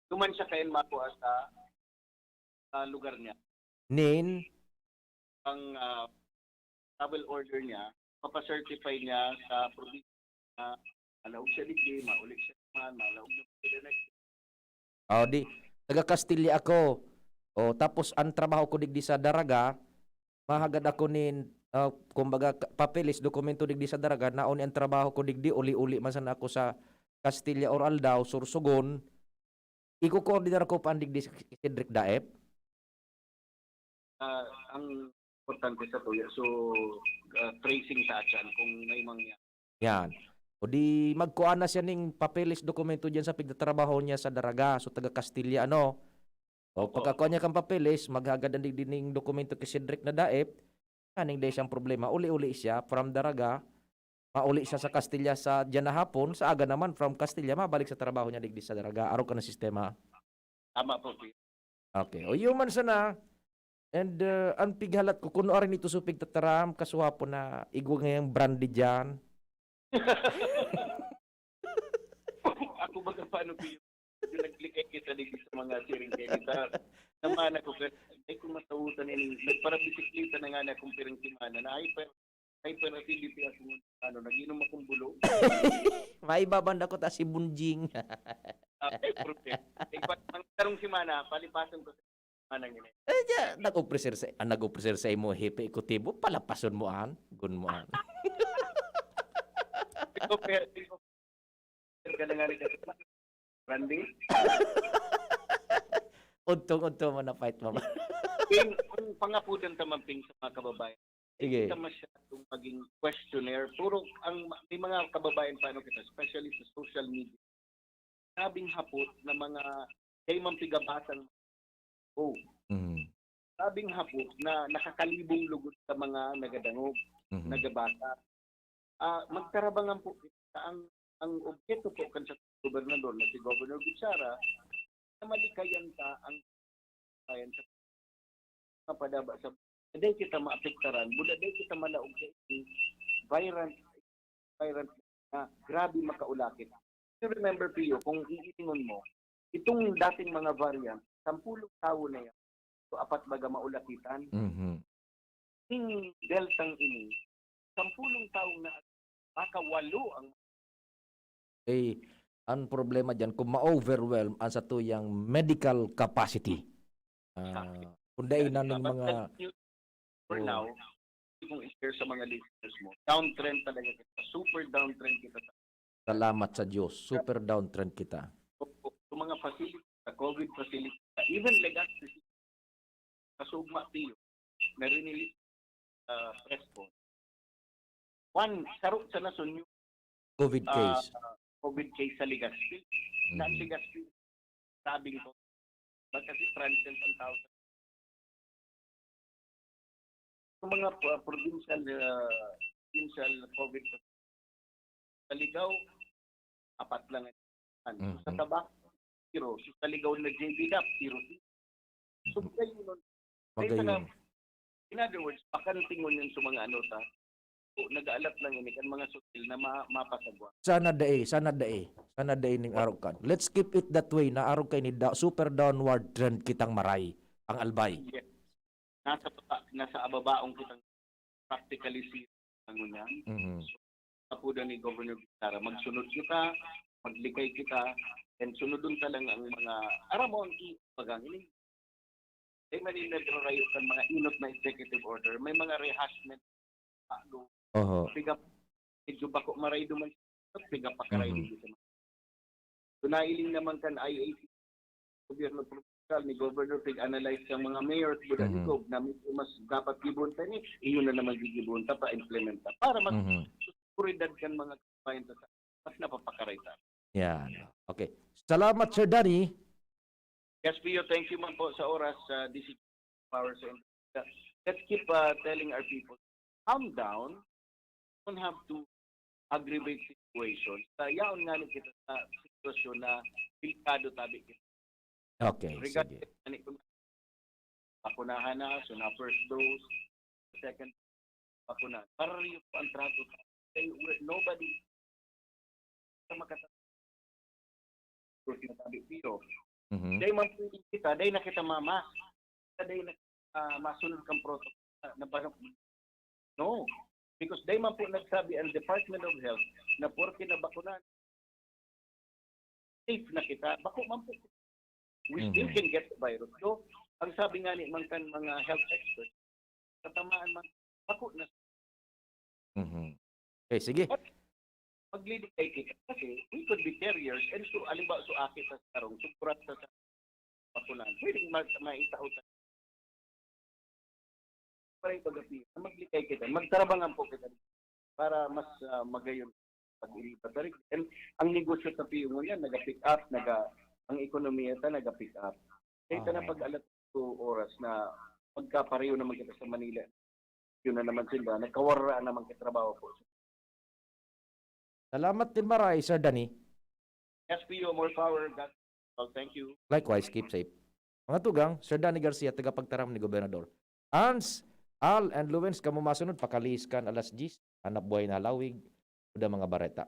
Speaker 18: duman siya kayo makuha sa lugar niya.
Speaker 2: Nin?
Speaker 18: Ang travel order niya, papacertify niya sa probinsya na malawag siya digdi, maulit siya naman, malawag na the next.
Speaker 2: Di, taga Castilla ako. Tapos ang trabaho ko digdi sa Daraga, mahagad ako nin, kumbaga papeles, dokumento digdi sa Daraga, naon ang trabaho ko digdi, uli-uli masan ako sa Castilla or Aldao, Sorsogon, iko-coordinar ko pa digdi sa Cedric Daep.
Speaker 18: Ang importante sa to, so tracing sa atyan kung may mangyari.
Speaker 2: Yan. O di magkuha na siya ning papeles, dokumento diyan sa pagtatrabaho niya sa Daraga, so taga Castilla, ano? O pagkakuha niya kang papeles, maghagad ang digdi ning dokumento kay Cedric na Daep, Kaning day siyang problema, uli-uli siya from Daraga, mauli siya sa Castilla sa diyan na hapon, sa aga naman from Castilla mabalik sa trabaho niya digdi sa Daraga. Araw ka ng sistema.
Speaker 18: Tama po, Pio.
Speaker 2: Okay. O human sana. And ang pighalat ko kuno rin ito supig tataram kasuha po na igwa ngayang brandy diyan.
Speaker 18: Ako ba paano, Pio? Yung naglikay kita dito sa mga siring kita. Naman ako, ay kung matautan ini, nagparabisiklita na nga na akong pirang timana na hyperacidity ako naginom akong bulo.
Speaker 2: May babanda ko ta si Bunjing.
Speaker 18: Ay, problem. Ay, tarong simana, palipasan ko sa simana nila.
Speaker 2: Nag-officer sa imo hepe ekotibo, palapason mo an, gun mo an.
Speaker 18: Ito, ka na nga rin kasi. Randy?
Speaker 2: Untong mo na fight mo.
Speaker 18: Kung pangapudan tamamping sa mga kababayan,
Speaker 2: Sige.
Speaker 18: kita masyadong maging questionnaire. Puro, may mga kababayan paano kita, especially sa social media, sabing hapot na mga kay mampigabasan sabing hapot na nakakalibong lugod sa mga nagadangog, nagabasa. Magtarabangan po kita ang objeto po kan sa gobernador na si Governor Bichara na malikayan ka ang kayan sa kapadaba sa day kita maapektaran, budaday kita malaog sa virant na grabe makaulakit. You remember, Pio, kung iitingon mo, itong dating mga variant, 10 tao na yan, so 4 baga maulakitan. Yung deltang ini, 10 taong na baka 8 ang
Speaker 2: ang problema diyan kung ma-overwhelm ang sa tuyang medical capacity. Kunday na ng mga
Speaker 18: for now, kung i-share sa mga listeners mo, downtrend talaga kita, super downtrend kita.
Speaker 2: Salamat sa Diyos, super downtrend kita.
Speaker 18: Sa mga facility, sa COVID facility, even legacy, kasugma Pio, narinig press po. One, sarok sa nason yung
Speaker 2: COVID case.
Speaker 18: COVID case sa Legazpi. Sa Legazpi, sabing ko, kasi transient ang tao. Sa mga provincial COVID sa Ligaw, 4 lang. Sa Tabak, 0. Sa Ligaw na JB-DAP, 0. So, kayo nun. In other words, pakantingon yun sa mga nag-aalat lang yun kan mga sutil na mapasagwa.
Speaker 2: Sana dae ning araw kan. Let's keep it that way na araw kay ni super downward trend kitang maray ang albay.
Speaker 18: Yes. Nasa ababaong kitang practically ang yan. So, kapuda ni Governor Bichara, magsunod kita, maglikay kita, and sunodun talang ang mga aramon bagang ini. May maninadarayo kan mga inot na executive order, may mga rehashment medyo bako maray duman piga pa karay dito. So nailing naman kan IAC gobyerno provincial ni Governor pig-analyze ang mga mayors budaligog na mas dapat gibunta ni iyon na naman gigibunta pa implementa para mas seguridad kan mga kabayan sa mas napapakaray ta.
Speaker 2: Yan. Okay. Salamat Sir Danny.
Speaker 18: Yes, Pio, thank you man po sa oras DC Power Center. Let's keep telling our people, calm down. Don't have to aggravate situations. Yaon nga kita sa sitwasyon na delikado tabi kita.
Speaker 2: Okay,
Speaker 18: regardless ani kung bakunahan na, so na first dose, second bakuna. Para rin po ang trato. Nobody makatabi Pio. Dahil man po kita, dahil na kita mama, dahil na masunod kang protocol na parang no. Because dahil man po nagsabi ang Department of Health na porke na bakunan, safe na kita, bako man po. We still can get the virus. So, ang sabi nga ni man mga health experts, katamaan man, bako na.
Speaker 2: Okay, sige.
Speaker 18: Maglilig kay kita kasi we could be carriers and so, alimbawa so akit sa karong, sukurat sa bakunan. Pwedeng maitaot para ipagapi, maglikay kita, magtarabangan po kita para mas magayon pag-ilipat. And ang negosyo sa PIO mo yan, naga-pick up, ang ekonomiya ta naga-pick up. Kaya na pag-alat 2 oras na magkapareho naman kita sa Manila. yun na naman sila, nagkawara naman kitrabaho po.
Speaker 2: Salamat din maray, Sir Danny.
Speaker 18: SPO, more power. God, well, thank you.
Speaker 2: Likewise, keep safe. Mga tugang, Sir Danny Garcia, tagapagtaram ni Gobernador. Hans, Al, and Luwens, kamo masunod, pakalis kan alas 10, hanap buhay na lawig, uda mga bareta.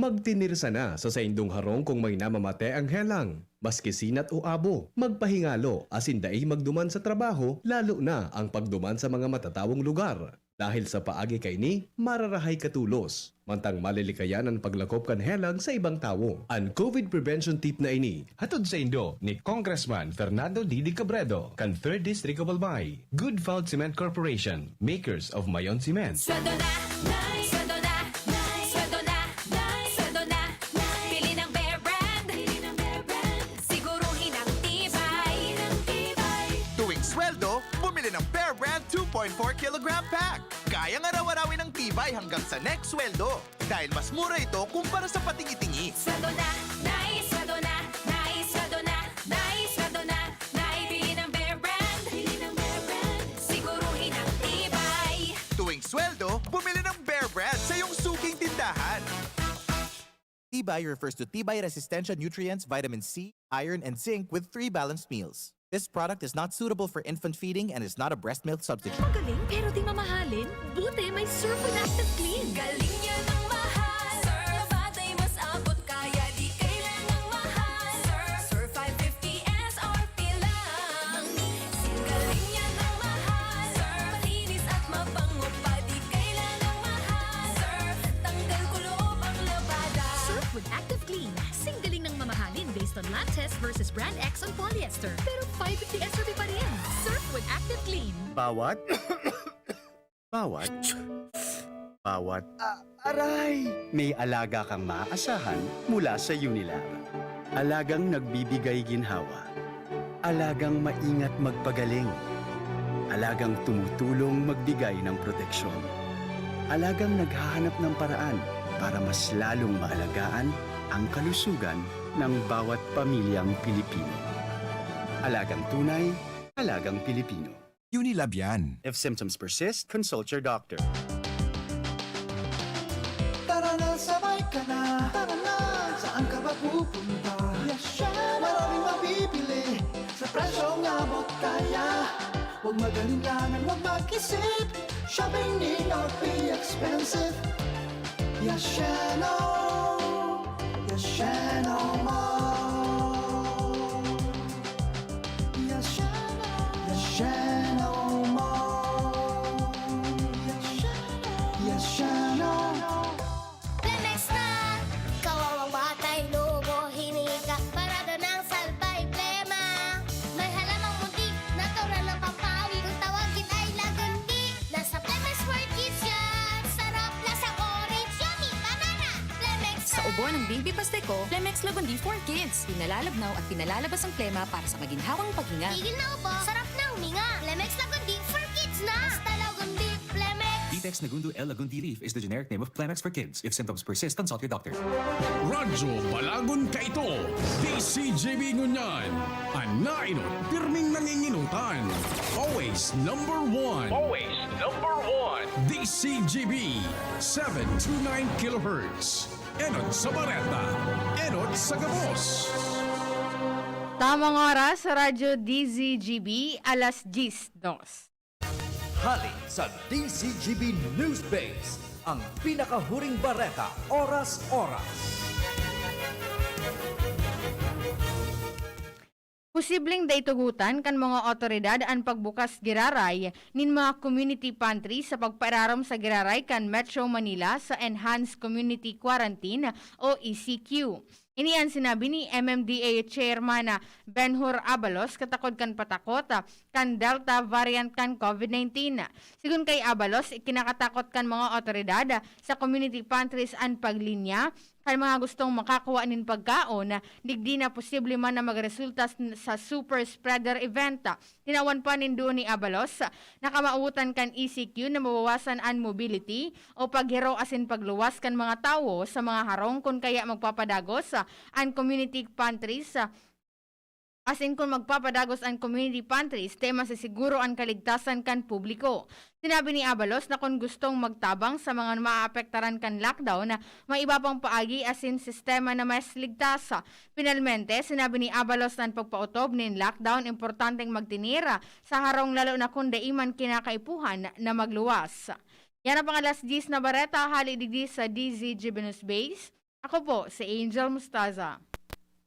Speaker 4: Magtinirsa na sa saindong harong kung may namamate ang helang. Maski sinat o abo, magpahingalo asin daig magduman sa trabaho, lalo na ang pagduman sa mga matatawong lugar. Dahil sa paagi kay ni, mararahay katulos. Mantang malilikayan ang paglakop kan helang sa ibang tao. Ang COVID prevention tip na ini, hatod sa Indo ni Congressman Fernando Didi Cabredo, kan 3rd District of Albay. Good Fault Cement Corporation, makers of Mayon Cement.
Speaker 12: Sweldo na, sweldo na, sweldo na, sweldo na, pili ng Bear Brand, siguruhin ang tibay,
Speaker 9: Tuwing sweldo, bumili ng Bear Brand 2.4 kilogram pack. Kayang araw-arawin ang tibay hanggang sa next sweldo. Dahil mas mura ito kumpara sa patingi-tingi.
Speaker 12: sweldo na, sweldo na, sweldo na, sweldo na, pili ng Bear Brand, siguruhin ang tibay.
Speaker 9: Tuwing sweldo, bumili ng Bear Brand sa iyong suking tindahan.
Speaker 19: Tibay refers to Tibay Resistensya nutrients, vitamin C, iron, and zinc with 3 balanced meals. This product is not suitable for infant feeding and is not a breast milk substitute.
Speaker 12: Magaling pero di mamahalin. Buti may Surf with Active Clean. Galing yan ang mahal. Surf batay mas abot kaya di kailangang mahal. Surf 550 SRP lang. Galing yan ang mahal. Surf malinis at mabango pa di kailangang mahal. Surf tanggal kulob ang labada. Surf with Active Clean. Singgaling ng mamahalin based on lab test versus brand X on polyester. Pero 550 SRP pa rin. Surf with Active Clean.
Speaker 10: Bawat aray! May alaga kang maaasahan mula sa Unilag. Alagang nagbibigay ginhawa. Alagang maingat magpagaling. Alagang tumutulong magbigay ng proteksyon. Alagang naghahanap ng paraan para mas lalong maalagaan ang kalusugan ng bawat pamilyang Pilipino. Alagang tunay, alagang Pilipino.
Speaker 9: Unilab yan.
Speaker 10: If symptoms persist, consult your doctor.
Speaker 9: Tara na, sabay ka na. Tara na, saan ka ba pupunta? Maraming mabibili sa presyong abot kaya. Huwag magalinlangan, huwag mag-isip. Shopping need not be expensive. Yashano Mall. Yashano Mall. Yashano.
Speaker 12: Lemex na! Kawawang batay, lobo, hinika, parada ng salbay, plema. May halamang muntik, natural ng pampawi, kung tawagin ay lagundi. Nasa Lemex for Kids yan! Sarap, lasang orange, yummy, banana! Lemex na!
Speaker 13: Sa ubo ng Bimbi Pasteco, Lemex Lagundi for Kids. Pinalalabnaw at pinalalabas ang plema para sa maginhawang paghinga.
Speaker 12: Tigil na ubo, sarap na huminga. Lemex Lagundi for Kids na! Basta Lagundi, Lemex!
Speaker 20: Vitex Nagundo L. Lagundi Leaf is the generic name of Plemex for kids. If symptoms persist, consult your doctor.
Speaker 1: Radyo Balagon Kaito, DCGB Ngunyan, Anaino, pirming nanginginutan. Always number one. Always number one. DCGB, 729 kHz. Enot sa Bareta, Enot sa Gabos.
Speaker 21: Tamang oras sa Radyo DZGB, alas 10:02.
Speaker 17: Hali sa DCGB News Base, ang pinakahuring bareta, oras-oras.
Speaker 21: Posibleng daitugutan kan mga otoridad ang pagbukas giraray nin mga community pantry sa pagpararam sa giraray kan Metro Manila sa Enhanced Community Quarantine o ECQ. Ini ang sinabi ni MMDA Chairman Benhur Abalos katakod kan patakot kan Delta variant kan COVID-19. Sigun kay Abalos, ikinakatakot kan mga otoridad sa community pantries ang paglinya kan mga gustong makakuha nin pagkaon digdi na posible man na magresulta sa super spreader event. Tinawan pa nin doon ni Abalos nakamautan kan ECQ na mabawasan ang mobility o paghiro asin pagluwas kan mga tao sa mga harong kung kaya magpapadagos ang community pantries. Asin kung magpapadagos ang community pantries, tema sa siguro ang kaligtasan kan publiko. Sinabi ni Abalos na kung gustong magtabang sa mga maaapektaran kan lockdown na may iba pang paagi asin sistema na mas ligtas. Finalmente, sinabi ni Abalos na ang pagpautob nin lockdown importanteng magtinira sa harong lalo na kung daiman kinakaipuhan na magluwas. Yan ang pangalas 10 na bareta, hali digdi sa DZGB News Base. Ako po, si Angel Mustaza.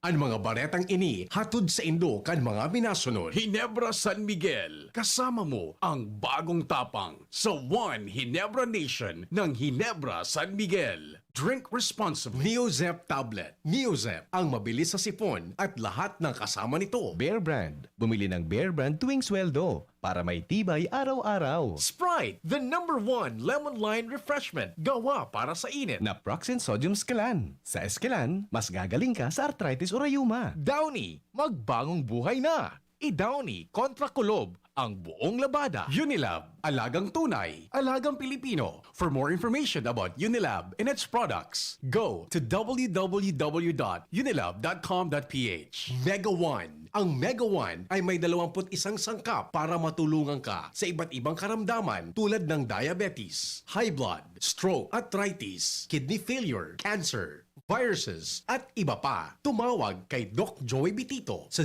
Speaker 1: Ang mga baretang ini hatod sa Indo kan mga minasunod. Hinebra San Miguel. Kasama mo ang bagong tapang sa One Hinebra Nation ng Hinebra San Miguel. Drink responsibly. Neozep Tablet. Neozep, ang mabilis sa sipon at lahat ng kasama nito.
Speaker 4: Bear Brand. Bumili ng Bear Brand tuwing sweldo para may tibay araw-araw.
Speaker 8: Sprite, the #1 lemon lime refreshment. Gawa para sa init.
Speaker 4: Naproxen Sodium Escalan. Sa Escalan, mas gagaling ka sa arthritis o rayuma.
Speaker 8: Downy, magbagong buhay na. I-Downy kontra kulob ang buong labada.
Speaker 1: Unilab, alagang tunay, alagang Pilipino. For more information about Unilab and its products, go to www.unilab.com.ph. Mega One. Ang Mega One ay may 21 sangkap para matulungan ka sa iba't ibang karamdaman tulad ng diabetes, high blood, stroke, arthritis, kidney failure, cancer, viruses, at iba pa. Tumawag kay Doc Joey Bitito sa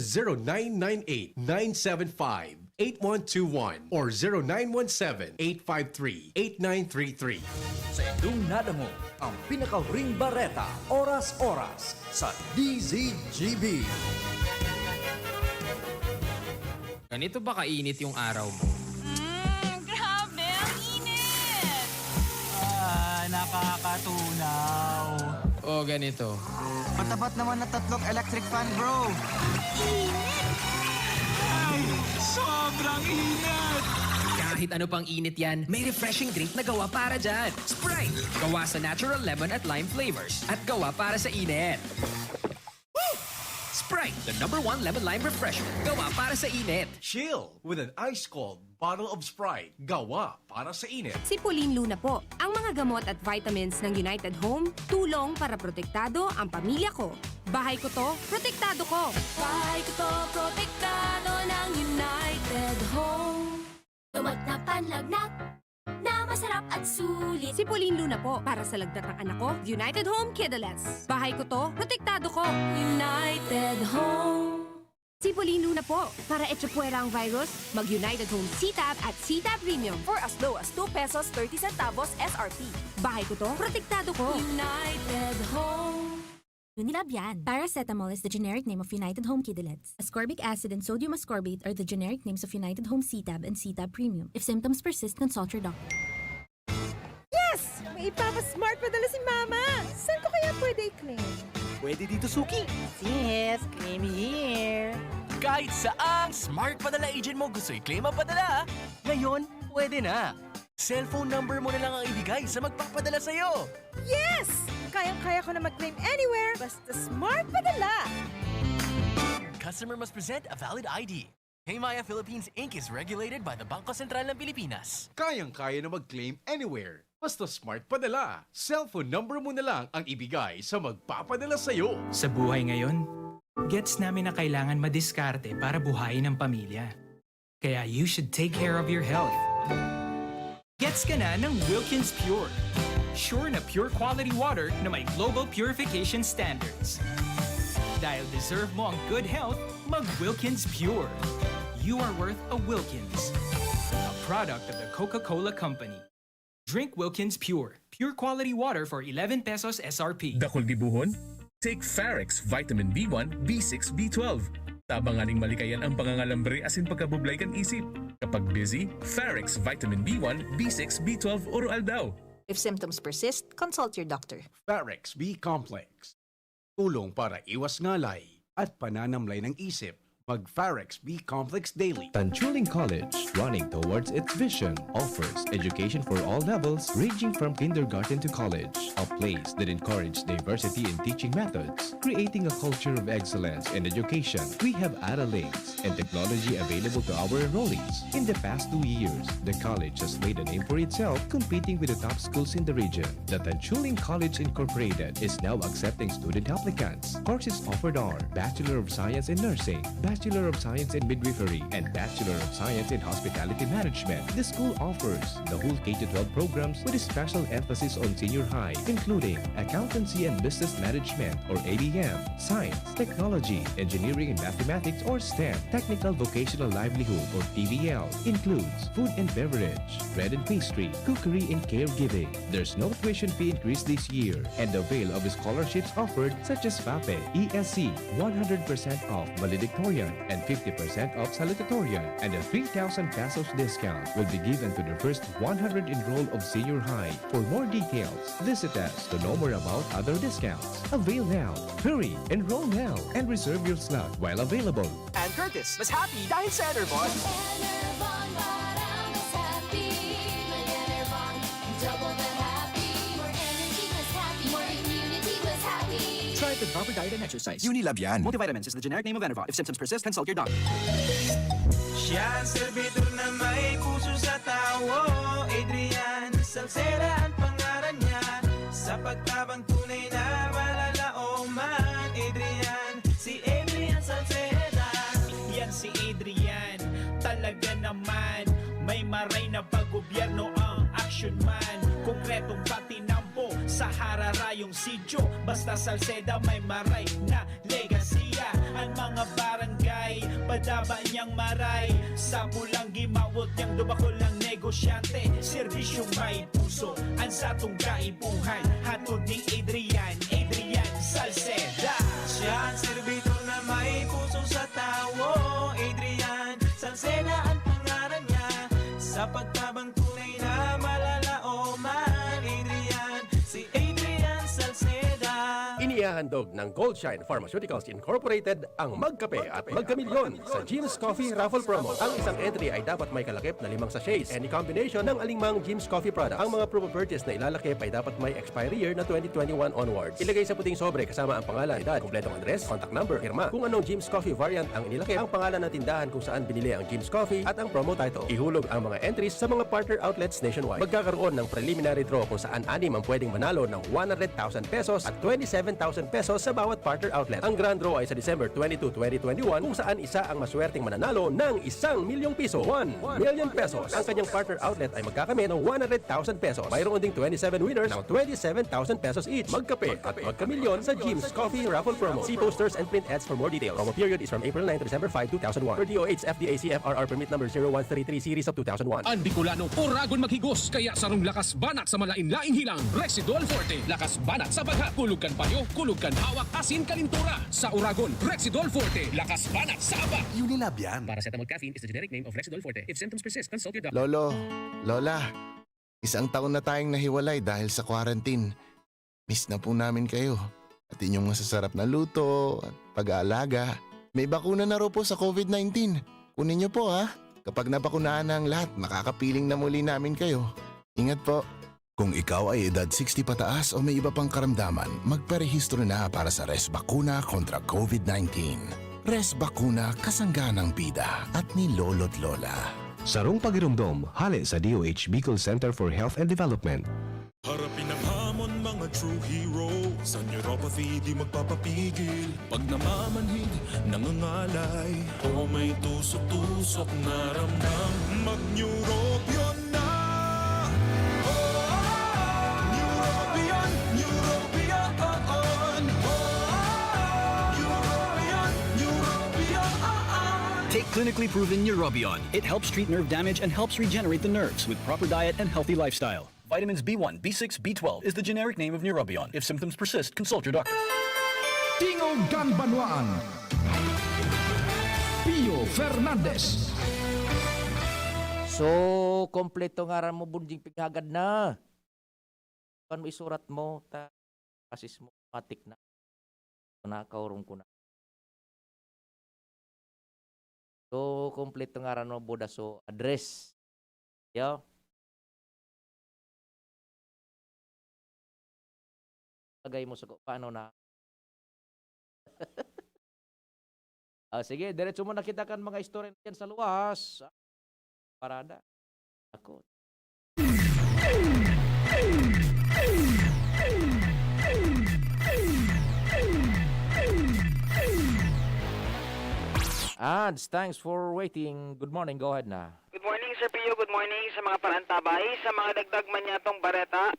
Speaker 1: 0998-975-8121 or 0917-853-8933.
Speaker 17: Sa inyong nadango, ang pinakahuring bareta, oras-oras sa DZGB.
Speaker 5: Ganito ba kainit yung araw mo?
Speaker 12: Grabe, ang init!
Speaker 9: Nakakatunaw.
Speaker 5: O ganito.
Speaker 9: Matapat naman na 3 electric fan, bro. Ay, sobrang init!
Speaker 5: Kahit ano pang init yan, may refreshing drink na gawa para dyan. Sprite! Gawa sa natural lemon at lime flavors at gawa para sa init. Sprite, the #1 lemon lime refreshment. Gawa para sa init.
Speaker 1: Chill with an ice-cold bottle of Sprite. Gawa para sa init.
Speaker 22: Sipulin Luna po, ang mga gamot at vitamins ng United Home, tulong para protektado ang pamilya ko. Bahay ko to, protektado ko.
Speaker 12: Bahay ko to, protektado ng United Home. Tumat na panlagnat, na masarap at sulit.
Speaker 22: Sipulin Luna po, para sa lagnat ng anak ko, United Home Kidlets. Bahay ko to, protektado ko.
Speaker 12: United Home.
Speaker 22: Sipulin Luna po, para etsapuera ang virus, mag-United Home CTAB at CTAB Premium for as low as 2 pesos 30 centavos SRP. Bahay ko to, protektado ko.
Speaker 12: United Home.
Speaker 23: Unilab yan. Paracetamol is the generic name of United Home Kidlets. Ascorbic acid and sodium ascorbate are the generic names of United Home CTAB and CTAB Premium. If symptoms persist, consult your doctor.
Speaker 11: Yes! May ipapasmart padala si Mama! Saan ko kaya pwede i-claim?
Speaker 9: Pwede dito, Suki.
Speaker 11: Yes, claim here.
Speaker 9: Kahit saang smart padala agent mo gusto i-claim ang padala, ngayon, pwede na. Cellphone number mo na lang ang ibigay sa magpapadala sa'yo.
Speaker 11: Yes! Kayang-kaya ko na mag-claim anywhere, basta smart padala.
Speaker 9: Customer must present a valid ID. Paymaya Philippines Inc. is regulated by the Bangko Sentral ng Pilipinas.
Speaker 1: Kayang-kaya na mag-claim anywhere. Basta smart padala. Cellphone number mo na lang ang ibigay sa magpapadala sa'yo.
Speaker 24: Sa buhay ngayon, gets namin na kailangan madiskarte para buhayin ang pamilya. Kaya you should take care of your health. Gets ka na ng Wilkins Pure. Sure na pure quality water na may global purification standards. Dahil deserve mo ang good health, mag-Wilkins Pure. You are worth a Wilkins. A product of the Coca-Cola Company. Drink Wilkins Pure. Pure quality water for 11 pesos SRP.
Speaker 25: Dakol gibuhon? Take Farex Vitamin B1, B6, B12. Tabanganing malikayan ang pangangalambre asin pagkabublay kan isip. Kapag busy, Farex Vitamin B1, B6, B12 oral daw.
Speaker 26: If symptoms persist, consult your doctor.
Speaker 1: Farex B Complex. Tulong para iwas ngalay at pananamlay ng isip. Mag-Farex B Complex Daily.
Speaker 4: Tanchuling College, running towards its vision, offers education for all levels ranging from kindergarten to college. A place that encourages diversity in teaching methods, creating a culture of excellence in education. We have Links and technology available to our enrollees. In the past 2 years, the college has made a name for itself, competing with the top schools in the region. The Tanchuling College Incorporated is now accepting student applicants. Courses offered are Bachelor of Science in Nursing, Bachelor of Science in Midwifery, and Bachelor of Science in Hospitality Management. The school offers the whole K-12 programs with a special emphasis on senior high, including Accountancy and Business Management or ABM, Science, Technology, Engineering and Mathematics or STEM, Technical Vocational Livelihood or TVL, includes food and beverage, bread and pastry, cookery and caregiving. There's no tuition fee increase this year, and avail of scholarships offered such as FAPE, ESC, 100% off valedictorian and 50% off salutatorian, and a 3,000 pesos discount will be given to the first 100 enrolled of senior high. For more details, visit us to know more about other discounts. Avail now, hurry, enroll now, and reserve your slot while available.
Speaker 5: And Curtis, mas happy dahil sa Enervon.
Speaker 12: Enervon, parang mas happy. May Enervon, double the happy. More energy, mas happy. More immunity, mas happy.
Speaker 5: Try the proper diet and exercise.
Speaker 20: Unilab yan.
Speaker 5: Multivitamins is the generic name of Enervon. If symptoms persist, consult your doctor.
Speaker 9: Siya ang servidor na may puso sa tao. Adrian Salceda ang pangalan niya. Sa pagtabang tunay na malalaoman. Adrian, si Adrian Salceda.
Speaker 3: Yan si Adrian, talaga naman. May maray na pag-gobyerno ang action man. Konkretong patinampo sa hararayong sidyo. Basta Salceda may maray na legasiya. Ang mga barangay, padaba niyang maray. Sa pulang gimawot niyang dubakol ng negosyante. Serbisyong may puso, ang satong kaibuhan. Hatod ni Adrian, Adrian Salceda.
Speaker 9: Siya ang servidor na may puso sa tao. Adrian Salceda ang pangalan niya. Sa pagtabang tunay na malalaoman. Adrian, si Adrian Salceda.
Speaker 6: Inihahandog ng Goldshine Pharmaceuticals Incorporated ang magkape at magkamilyon sa Jim's Coffee Raffle Promo. Ang isang entry ay dapat may kalakip na 5 sachets, any combination ng alinmang Jim's Coffee product. Ang mga promo purchase na ilalakip ay dapat may expiry year na 2021 onwards. Ilagay sa puting sobre kasama ang pangalan, edad, kumpletong address, contact number, firma, kung anong Jim's Coffee variant ang inilakip, ang pangalan ng tindahan kung saan binili ang Jim's Coffee at ang promo title. Ihulog ang mga entries sa mga partner outlets nationwide. Magkakaroon ng preliminary draw kung saan 6 ang pwedeng manalo ng 100,000 pesos at 27,000 pesos sa bawat partner outlet. Ang grand draw ay sa December 22, 2021 kung saan isa ang maswerteng mananalo ng 1 milyong piso. 1 million pesos. Ang kanyang partner outlet ay magkakamit ng 100,000 pesos. Mayroon ding 27 winners ng 27,000 pesos each. Magkape at magkamilyon sa Jim's Coffee Raffle Promo. See posters and print ads for more details. Promo period is from April 9 to December 5, 2001. Per DOH FDA CFRR permit number 0133 series of 2001.
Speaker 7: Ang Bicolano, Oragon maghigos, kaya sarong lakas banat sa malain-laing hilang. Rexidol Forte, lakas banat sa bagha. Kulugkan payo, kulugkan hawak, asin kalintura. Sa Oragon, Rexidol Forte, lakas banat sa aba.
Speaker 20: Unilab yan.
Speaker 7: Paracetamol caffeine is the generic name of Rexidol Forte. If symptoms persist, consult your doctor.
Speaker 14: Lolo, Lola, 1 taon na tayong nahiwalay dahil sa quarantine. Miss na po namin kayo. At inyong masasarap na luto at pag-aalaga. May bakuna na raw po sa COVID-19. Kunin niyo po ha. Kapag nabakunaan na ang lahat, makakapiling na muli namin kayo. Ingat po. Kung ikaw ay edad 60 pataas o may iba pang karamdaman, magparehistro na para sa Res Bakuna kontra COVID-19. Res Bakuna, kasangganang bida at ni Lolo't Lola.
Speaker 4: Sarong pagirumdom, hali sa DOH Bicol Center for Health and Development.
Speaker 15: Harapin ang hamon mga true hero. Sa neuropathy di magpapapigil. Pag namamanhid, nangangalay o may tusok-tusok na ramdam, mag-Neurobion na. Neurobion, Neurobion, Neurobion, Neurobion.
Speaker 16: Take clinically proven Neurobion. It helps treat nerve damage and helps regenerate the nerves with proper diet and healthy lifestyle. Vitamins B1, B6, B12 is the generic name of Neurobion. If symptoms persist, consult your doctor.
Speaker 7: Tingog Ganbanwaan. Pio Fernandez.
Speaker 2: So, kompleto nga rin mo bunjing pighagad na. Kan mo isurat mo, pasis mo, matik na. Nakaurong ko na. So, kompleto nga rin mo buda. So, address. Yo. Lagay mo sa paano na. Sige, diretso mo nakita kan mga istorya dyan sa luwas. Parada. Ako. Ads, thanks for waiting. Good morning. Go ahead na.
Speaker 8: Good morning, Sir Pio. Good morning sa mga parantabay. Sa mga dagdag man yatong bareta,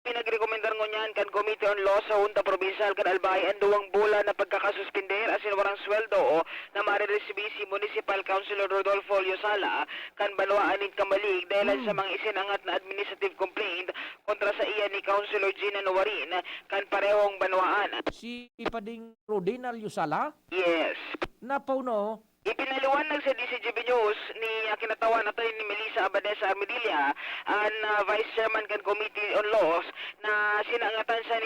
Speaker 8: pinagrekomendar ngo niyan kan Committee on Law sa Junta Provincial kan Albay ang duwang bulan na pagkakasuspender asin warang sweldo o na marireceive si Municipal Councilor Rodolfo Yosala kan banwaan ni Kamalig dahil sa mga isinangat na administrative complaint kontra sa iya ni Councilor Gina Nuwarin kan parehong banwaan.
Speaker 2: Si Ipading Rodinal Yusala?
Speaker 8: Yes.
Speaker 2: Napaw no?
Speaker 8: Ipinaliwanag sa DCGB News ni kinatawan natin ni Melissa Abadesa Armedilla ang Vice Chairman kan Committee on Laws na sinangatan sa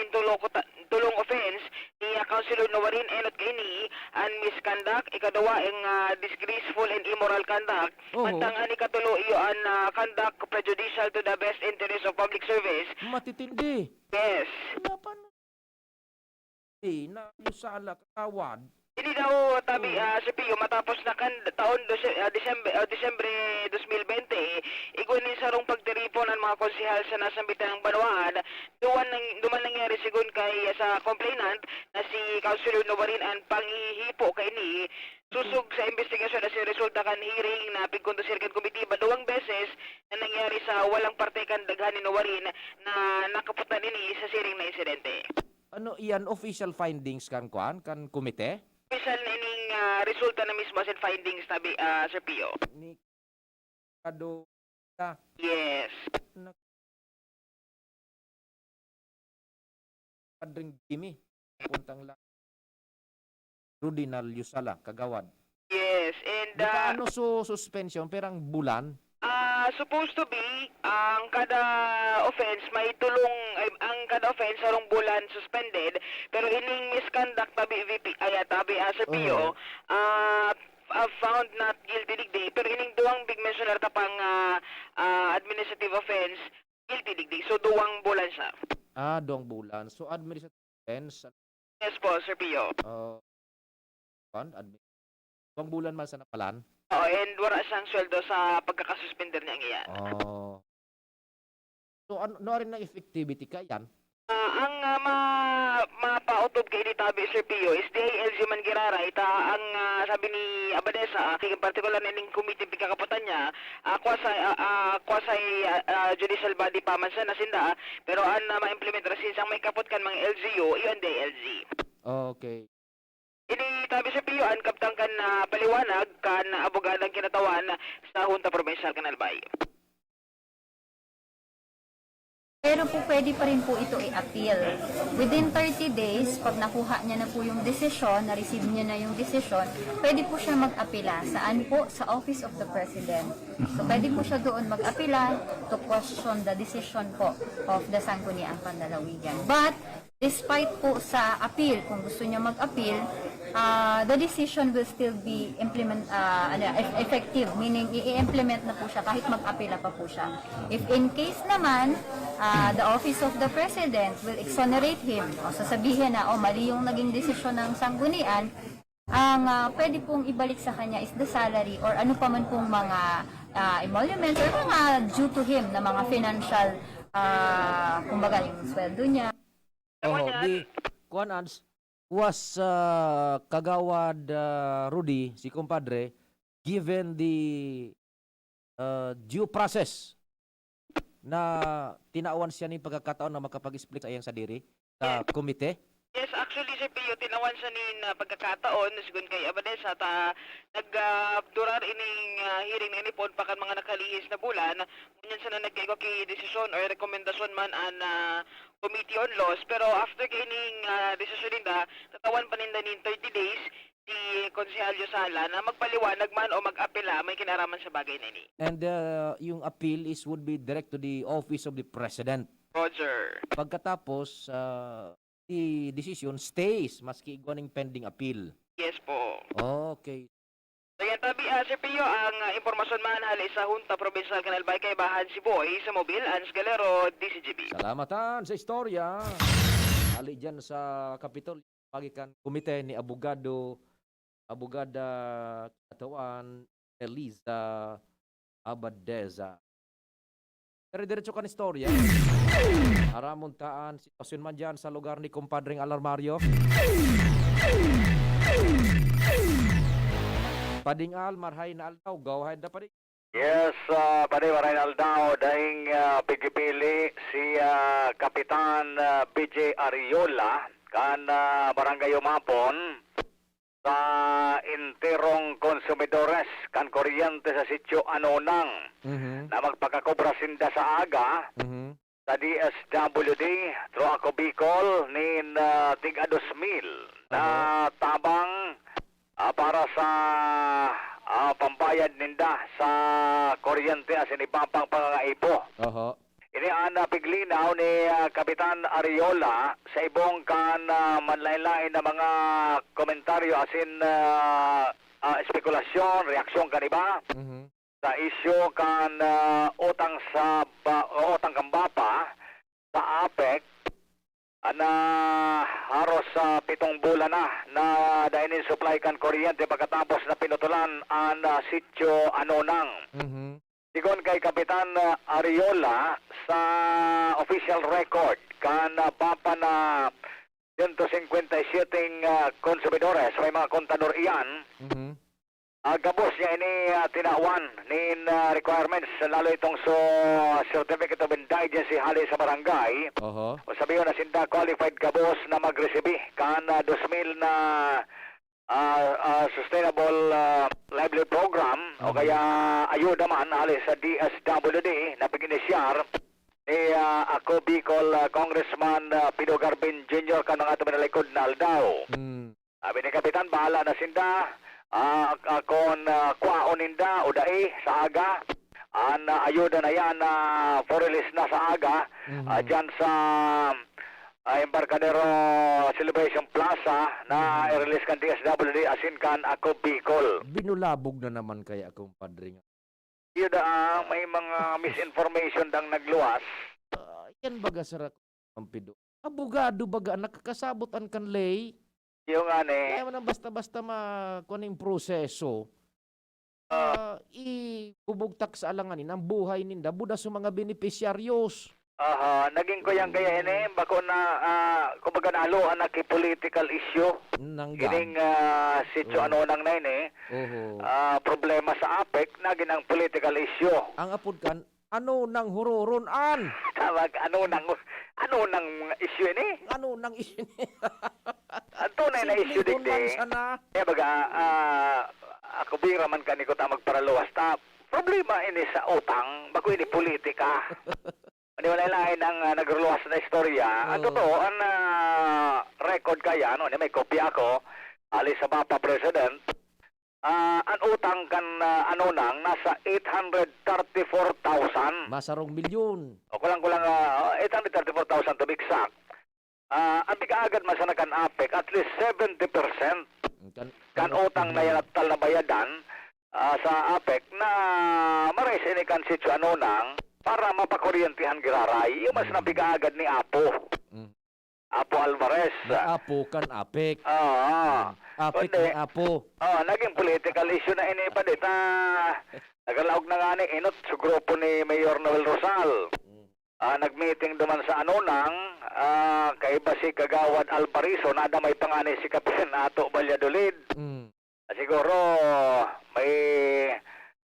Speaker 8: tulong offense ni Councilor Nuwarin enot kaini ang misconduct, ikaduwa ang disgraceful and immoral conduct, mantang ang ikatulo iyo ang conduct prejudicial to the best interest of public service.
Speaker 2: Matitindi.
Speaker 8: Yes.
Speaker 2: Na Yusala katawad.
Speaker 8: Hindi daw tabi si Pio matapos na kan taon Disyembre 2020 igunin sa rong pagtiripon ng mga konsehal sa nasambitan ng banwaan duman nangyari sigun kay sa complainant na si Councilor Nuwarin ang panghihipo kay ni susug sa investigasyon na si resulta kan hearing na pigkondusir kan komitiba duwang beses na nangyari sa walang parte kan daghan ni Nuwarin na nakaputan ini sa siring na insidente.
Speaker 2: Ano iyan official findings kan komite?
Speaker 8: Official na ining resulta na mismo sa findings tabi Sir Pio.
Speaker 2: Ni Kado
Speaker 8: Yes.
Speaker 2: Kadring Jimmy puntang lang. Rodinal Yusala kagawad.
Speaker 8: Yes, and
Speaker 2: Di pa ano suspension perang bulan?
Speaker 8: supposed to be ang kada offense may tulong ang kada offense sarong bulan suspended pero ining misconduct tabi VP tabi sa PO found not guilty digdi pero ining duwang big mentioner tapang administrative offense guilty digdi so duwang bulan siya.
Speaker 2: Duwang bulan. So administrative offense.
Speaker 8: Yes po, Sir PO.
Speaker 2: Duwang bulan man sa napalan.
Speaker 8: And wala siyang sweldo sa pagkakasuspender niya iyan.
Speaker 2: So ano rin ng effectivity ka yan?
Speaker 8: Ang mapautob kay ni tabi Sir Pio is DILG man giraray ang sabi ni Abadesa in particular na ning committee pagkakaputan niya kwasay judicial body pa man sa nasinda pero ang ma-implement since ang may kapot kan mga LGU iyon DILG.
Speaker 2: Okay.
Speaker 8: Ini tabi sa Pio ang kaptang kan paliwanag kan abogadang kinatawan sa Junta Provincial kan Albay.
Speaker 23: Pero po pwede pa rin po ito i-appeal. Within 30 days, pag nakuha niya na po yung desisyon, na-receive niya na yung desisyon, pwede po siya mag-apila. Saan po? Sa Office of the President. So pwede po siya doon mag-apila to question the decision po of the Sangguniang Panlalawigan. But, despite po sa appeal, kung gusto niya mag-appeal, the decision will still be effective, meaning i-implement na po siya kahit mag-apila pa po siya. If in case naman, the Office of the President will exonerate him, o sasabihin na, mali yung naging desisyon ng sanggunian, ang pwede pong ibalik sa kanya is the salary or ano pa man pong mga emoluments or mga due to him na mga financial, kumbaga yung sweldo niya.
Speaker 2: Di was kagawad Rudy, si kumpadre, given the due process na tinawan siya ni pagkakataon na makapag-explain sa iyang sadiri sa komite?
Speaker 8: Yes, actually si Pio tinawan sa nin pagkakataon sigun kay Abadesa nagdurar ining hearing na inipon pa kan mga nakalihis na bulan ngunyan sa na nagkaigo kay desisyon or rekomendasyon man an Committee on Laws pero after kaining desisyon ninda tatawan pa ninda nin 30 days si Konsehal Yosala na magpaliwanag man o mag-apela may kinaraman sa bagay na ini.
Speaker 2: And yung appeal would be direct to the Office of the President.
Speaker 8: Roger.
Speaker 2: Pagkatapos the decision stays maski igwaning pending appeal.
Speaker 8: Yes po.
Speaker 2: Okay.
Speaker 8: So yan tabi Sir Pio ang impormasyon man hali sa Junta Provincial Canal Bay kay Bahan si Boy sa Mobil Ans Galero DCGB.
Speaker 2: Salamatan sa istorya. Ali dyan sa Kapitol pagikan komite ni Abogada Katawan Eliza Abadeza. Pero diretso kan istorya. Aramuntaan sitwasyon man dyan sa lugar ni kumpadring Alarmario. Pading Al, marhay na aldaw, gawahid na pading.
Speaker 10: Yes, pare maray Aldao daing pigipili si Kapitan BJ Ariola kan Barangay Umapon sa interong konsumidores kan kuryente sa sitio Anonang na magpakakobra sinda sa aga sa DSWD through ako Bicol nin tiga 2,000 na tabang para sa pambayad ninda sa kuryente asin ipapang pangangaipo. Ini ang napiglinaw ni Kapitan Ariola sa ibong kan manlain-lain na mga komentaryo asin espekulasyon, reaksyon kaniba sa isyu kan utang kambapa sa APEC na haros sa 7 bulan na dahil supply kan kuryente pagkatapos na pinutulan ang sitio Anonang. Sigon kay Kapitan Ariola sa official record kan papa na 157 konsumidores, may mga kontador iyan. Gabos niya ini tinawan nin requirements lalo itong certificate of indigency hali sa barangay. O sabihin na sinda qualified gabos na magresibi kan 2,000 na sustainable livelihood program o kaya ayuda man hali sa DSWD na pag-inisyar ni ako Bicol Congressman Pido Garbin Jr. kan mga tuminalikod na Aldao. Sabi ni Kapitan, bahala na sinda akon kwaon ninda o dai sa aga an ayuda na yan for release na sa aga dyan sa Embarcadero Celebration Plaza na i-release kan DSWD asin kan ako Bicol.
Speaker 2: Binulabog na naman kaya akong padre nga.
Speaker 10: Yun may mga misinformation dang nagluwas.
Speaker 2: Yan baga sarak ang Pido. Abogado baga nakakasabot ang kanlay.
Speaker 10: Yung ane.
Speaker 2: Kaya man basta-basta kuning proseso. Ibubugtak sa alanganin ang buhay ninda buda sa mga beneficiaryos.
Speaker 10: Naging ko yan kaya ini bako na kumbaga naluan na political issue. Gining sitio Anonang na ini. Problema sa APEC na ginang political issue.
Speaker 2: Ang apod kan ano nang hururunan?
Speaker 10: Tawag ano nang issue ini?
Speaker 2: Ano nang issue ini?
Speaker 10: Tunay na issue digdi. Kaya baga ako bira man kaniko ta magparaluwas ta. Problema ini sa utang, bako ini politika. Hindi wala lain ang nagluwas na istorya. Ang totoo, ang record kaya, may kopya ko, alis sa Papa President, ang utang kan Anonang nasa 834,000.
Speaker 2: Masarong milyon.
Speaker 10: O kulang-kulang 834,000 to be exact. Ang bigaagad masanakan APEC, at least 70% kan utang na yan at tal na bayadan sa APEC na marais ini kan sitio Anonang para mapakuryentihan giraray. Yung mas nabigaagad ni Apo. Apo Alvarez.
Speaker 2: Apo kan APEC. APEC ni Apo.
Speaker 10: Naging political issue na ini pa dita. Nagalaog na nga ni inot sa grupo ni Mayor Noel Rosal. Nagmeeting duman sa Anonang kay Basi Kagawad Alpariso na may pangani si Kapitan Ato Valladolid. Siguro may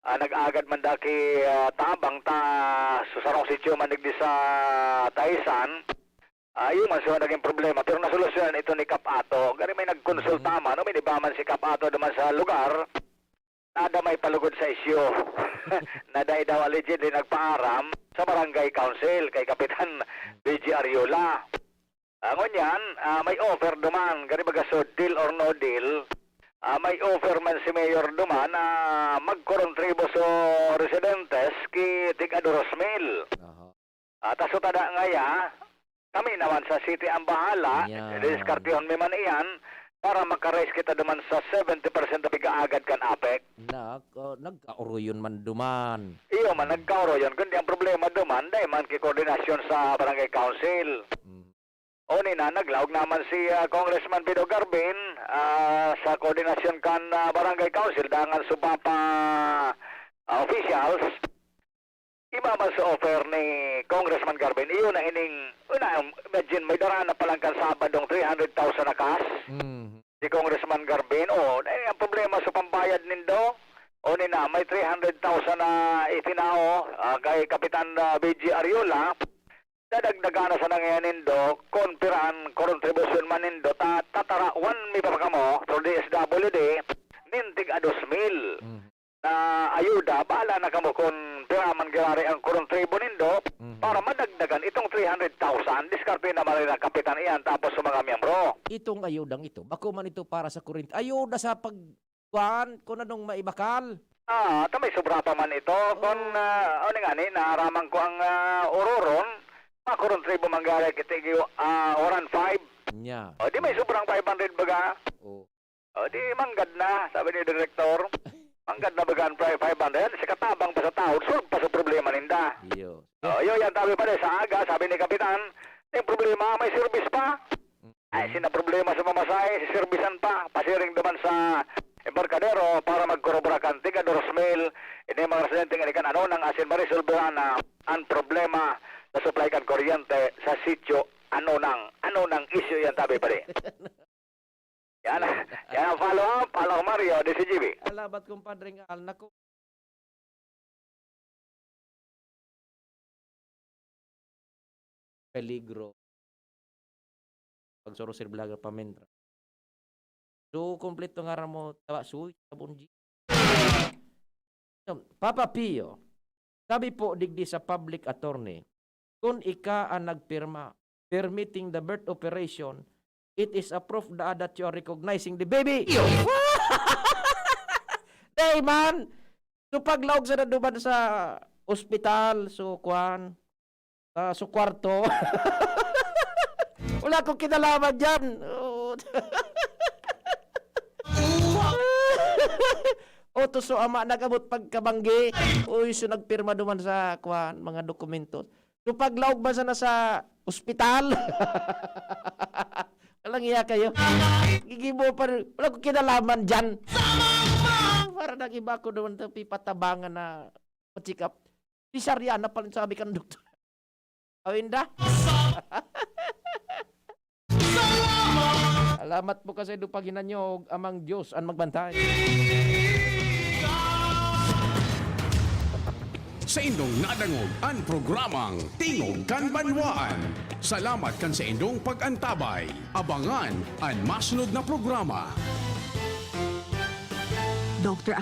Speaker 10: nag-agad man daki tabang susarong sityo manigdi sa Taisan. Yung man siya naging problema pero nasolusyonan ito ni Kapato. Gani may nagkonsulta man, may nibaman si Kapato duman sa lugar. Nada may palugod sa isyo. Naday daw allegedly nagpaaram sa barangay council kay Kapitan BJ Ariola. Ngunyan, may offer duman. Gani baga so deal or no deal. May offer man si Mayor duman na magkorontribo so residentes ki tig 2,000. Taso tada ngaya, kami naman sa city ang bahala, diskartihon mi man iyan, para makarais kita duman sa 70% na pigaagad kan APEC.
Speaker 2: Nagkaoroyon man duman.
Speaker 10: Iyo man, nagkaoroyon. Kundi ang problema duman, dahil man kikoordinasyon sa barangay council. O na, naglaog naman si Congressman Pido Garbin sa koordinasyon kan barangay council dangan supapa officials. Iba man sa offer ni Congressman Garbin, iyon na ining, imagine may darana palang kan Sabadong 300,000 na cash. si Congressman Garbino, ang problema sa pambayad nindo, o nina, may 300,000 na itinao kay Kapitan BG Ariola, dadagdagan na sa nangyayari nindo, konpiraan, contribution man nindo, tatara, 1 mi pa mo, through DSWD, nintig a 2,000 na ayuda, bahala na kamo kung piraman girari ang kontribo nindo, para madagdagan itong 300,000, diskarte naman rin ang Kapitan iyan, tapos sa mga miyembro.
Speaker 2: Itong ayudang ito, bako man ito para sa kuryente. Ayuda sa pagkuhan, kung anong maibakal.
Speaker 10: Tamay sobra pa man ito. Kung, ano nga ni, naaraman ko ang ororon, makontribo manggari kitigi oran 5.
Speaker 2: Nya.
Speaker 10: O di may sobrang 500 baga.
Speaker 2: Oh.
Speaker 10: O di manggad na, sabi ni Direktor. Manggad na baga ang 500, sa katabang pa sa tao, solve pa sa problema ninda.
Speaker 2: Iyo.
Speaker 10: Yo, yan tabi pa rin sa aga, sabi ni Kapitan, yung problema, may service pa. Ay, sina problema sa mamasahe, si servisan pa, pasiring naman sa embarkadero para magkorobra kan tiga 2,000, ini mga residente nga ikan ano nang asin marisolvehan na ang problema sa supply kan kuryente sa sitio ano nang issue yan tabi pa rin. Yan ang follow up, Mario, DCGB.
Speaker 2: Alabat kumpadring al, naku. Peligro. Pagsuro sir vlogger pamentra. So, kompleto nga mo tawa suy, sabunji. Papa Pio, sabi po digdi sa public attorney, kung ika ang nagpirma permitting the birth operation, it is a proof that you are recognizing the baby. Hey man, so paglaog sa naduman sa ospital, so kwan, sa kwarto, wala akong kinalaman dyan. O to so ama nagamot pagkabanggi. Uy, so nagpirma duman sa kwan, mga dokumento. So paglaog ba sa nasa ospital? Walang iya kayo. Gigibo pa rin. Wala ko kinalaman dyan. Para nag-iba ko naman ito pipatabangan na check up. Si Sariana pa rin sabi ka ng doktor. Awinda? Alamat po kasi dupaginan nyo amang Diyos ang magbantay.
Speaker 1: Sa indong nadangog ang programang Tingog kan Banwaan. Salamat kan sa indong pag-antabay. Abangan ang masunod na programa.
Speaker 13: Dr.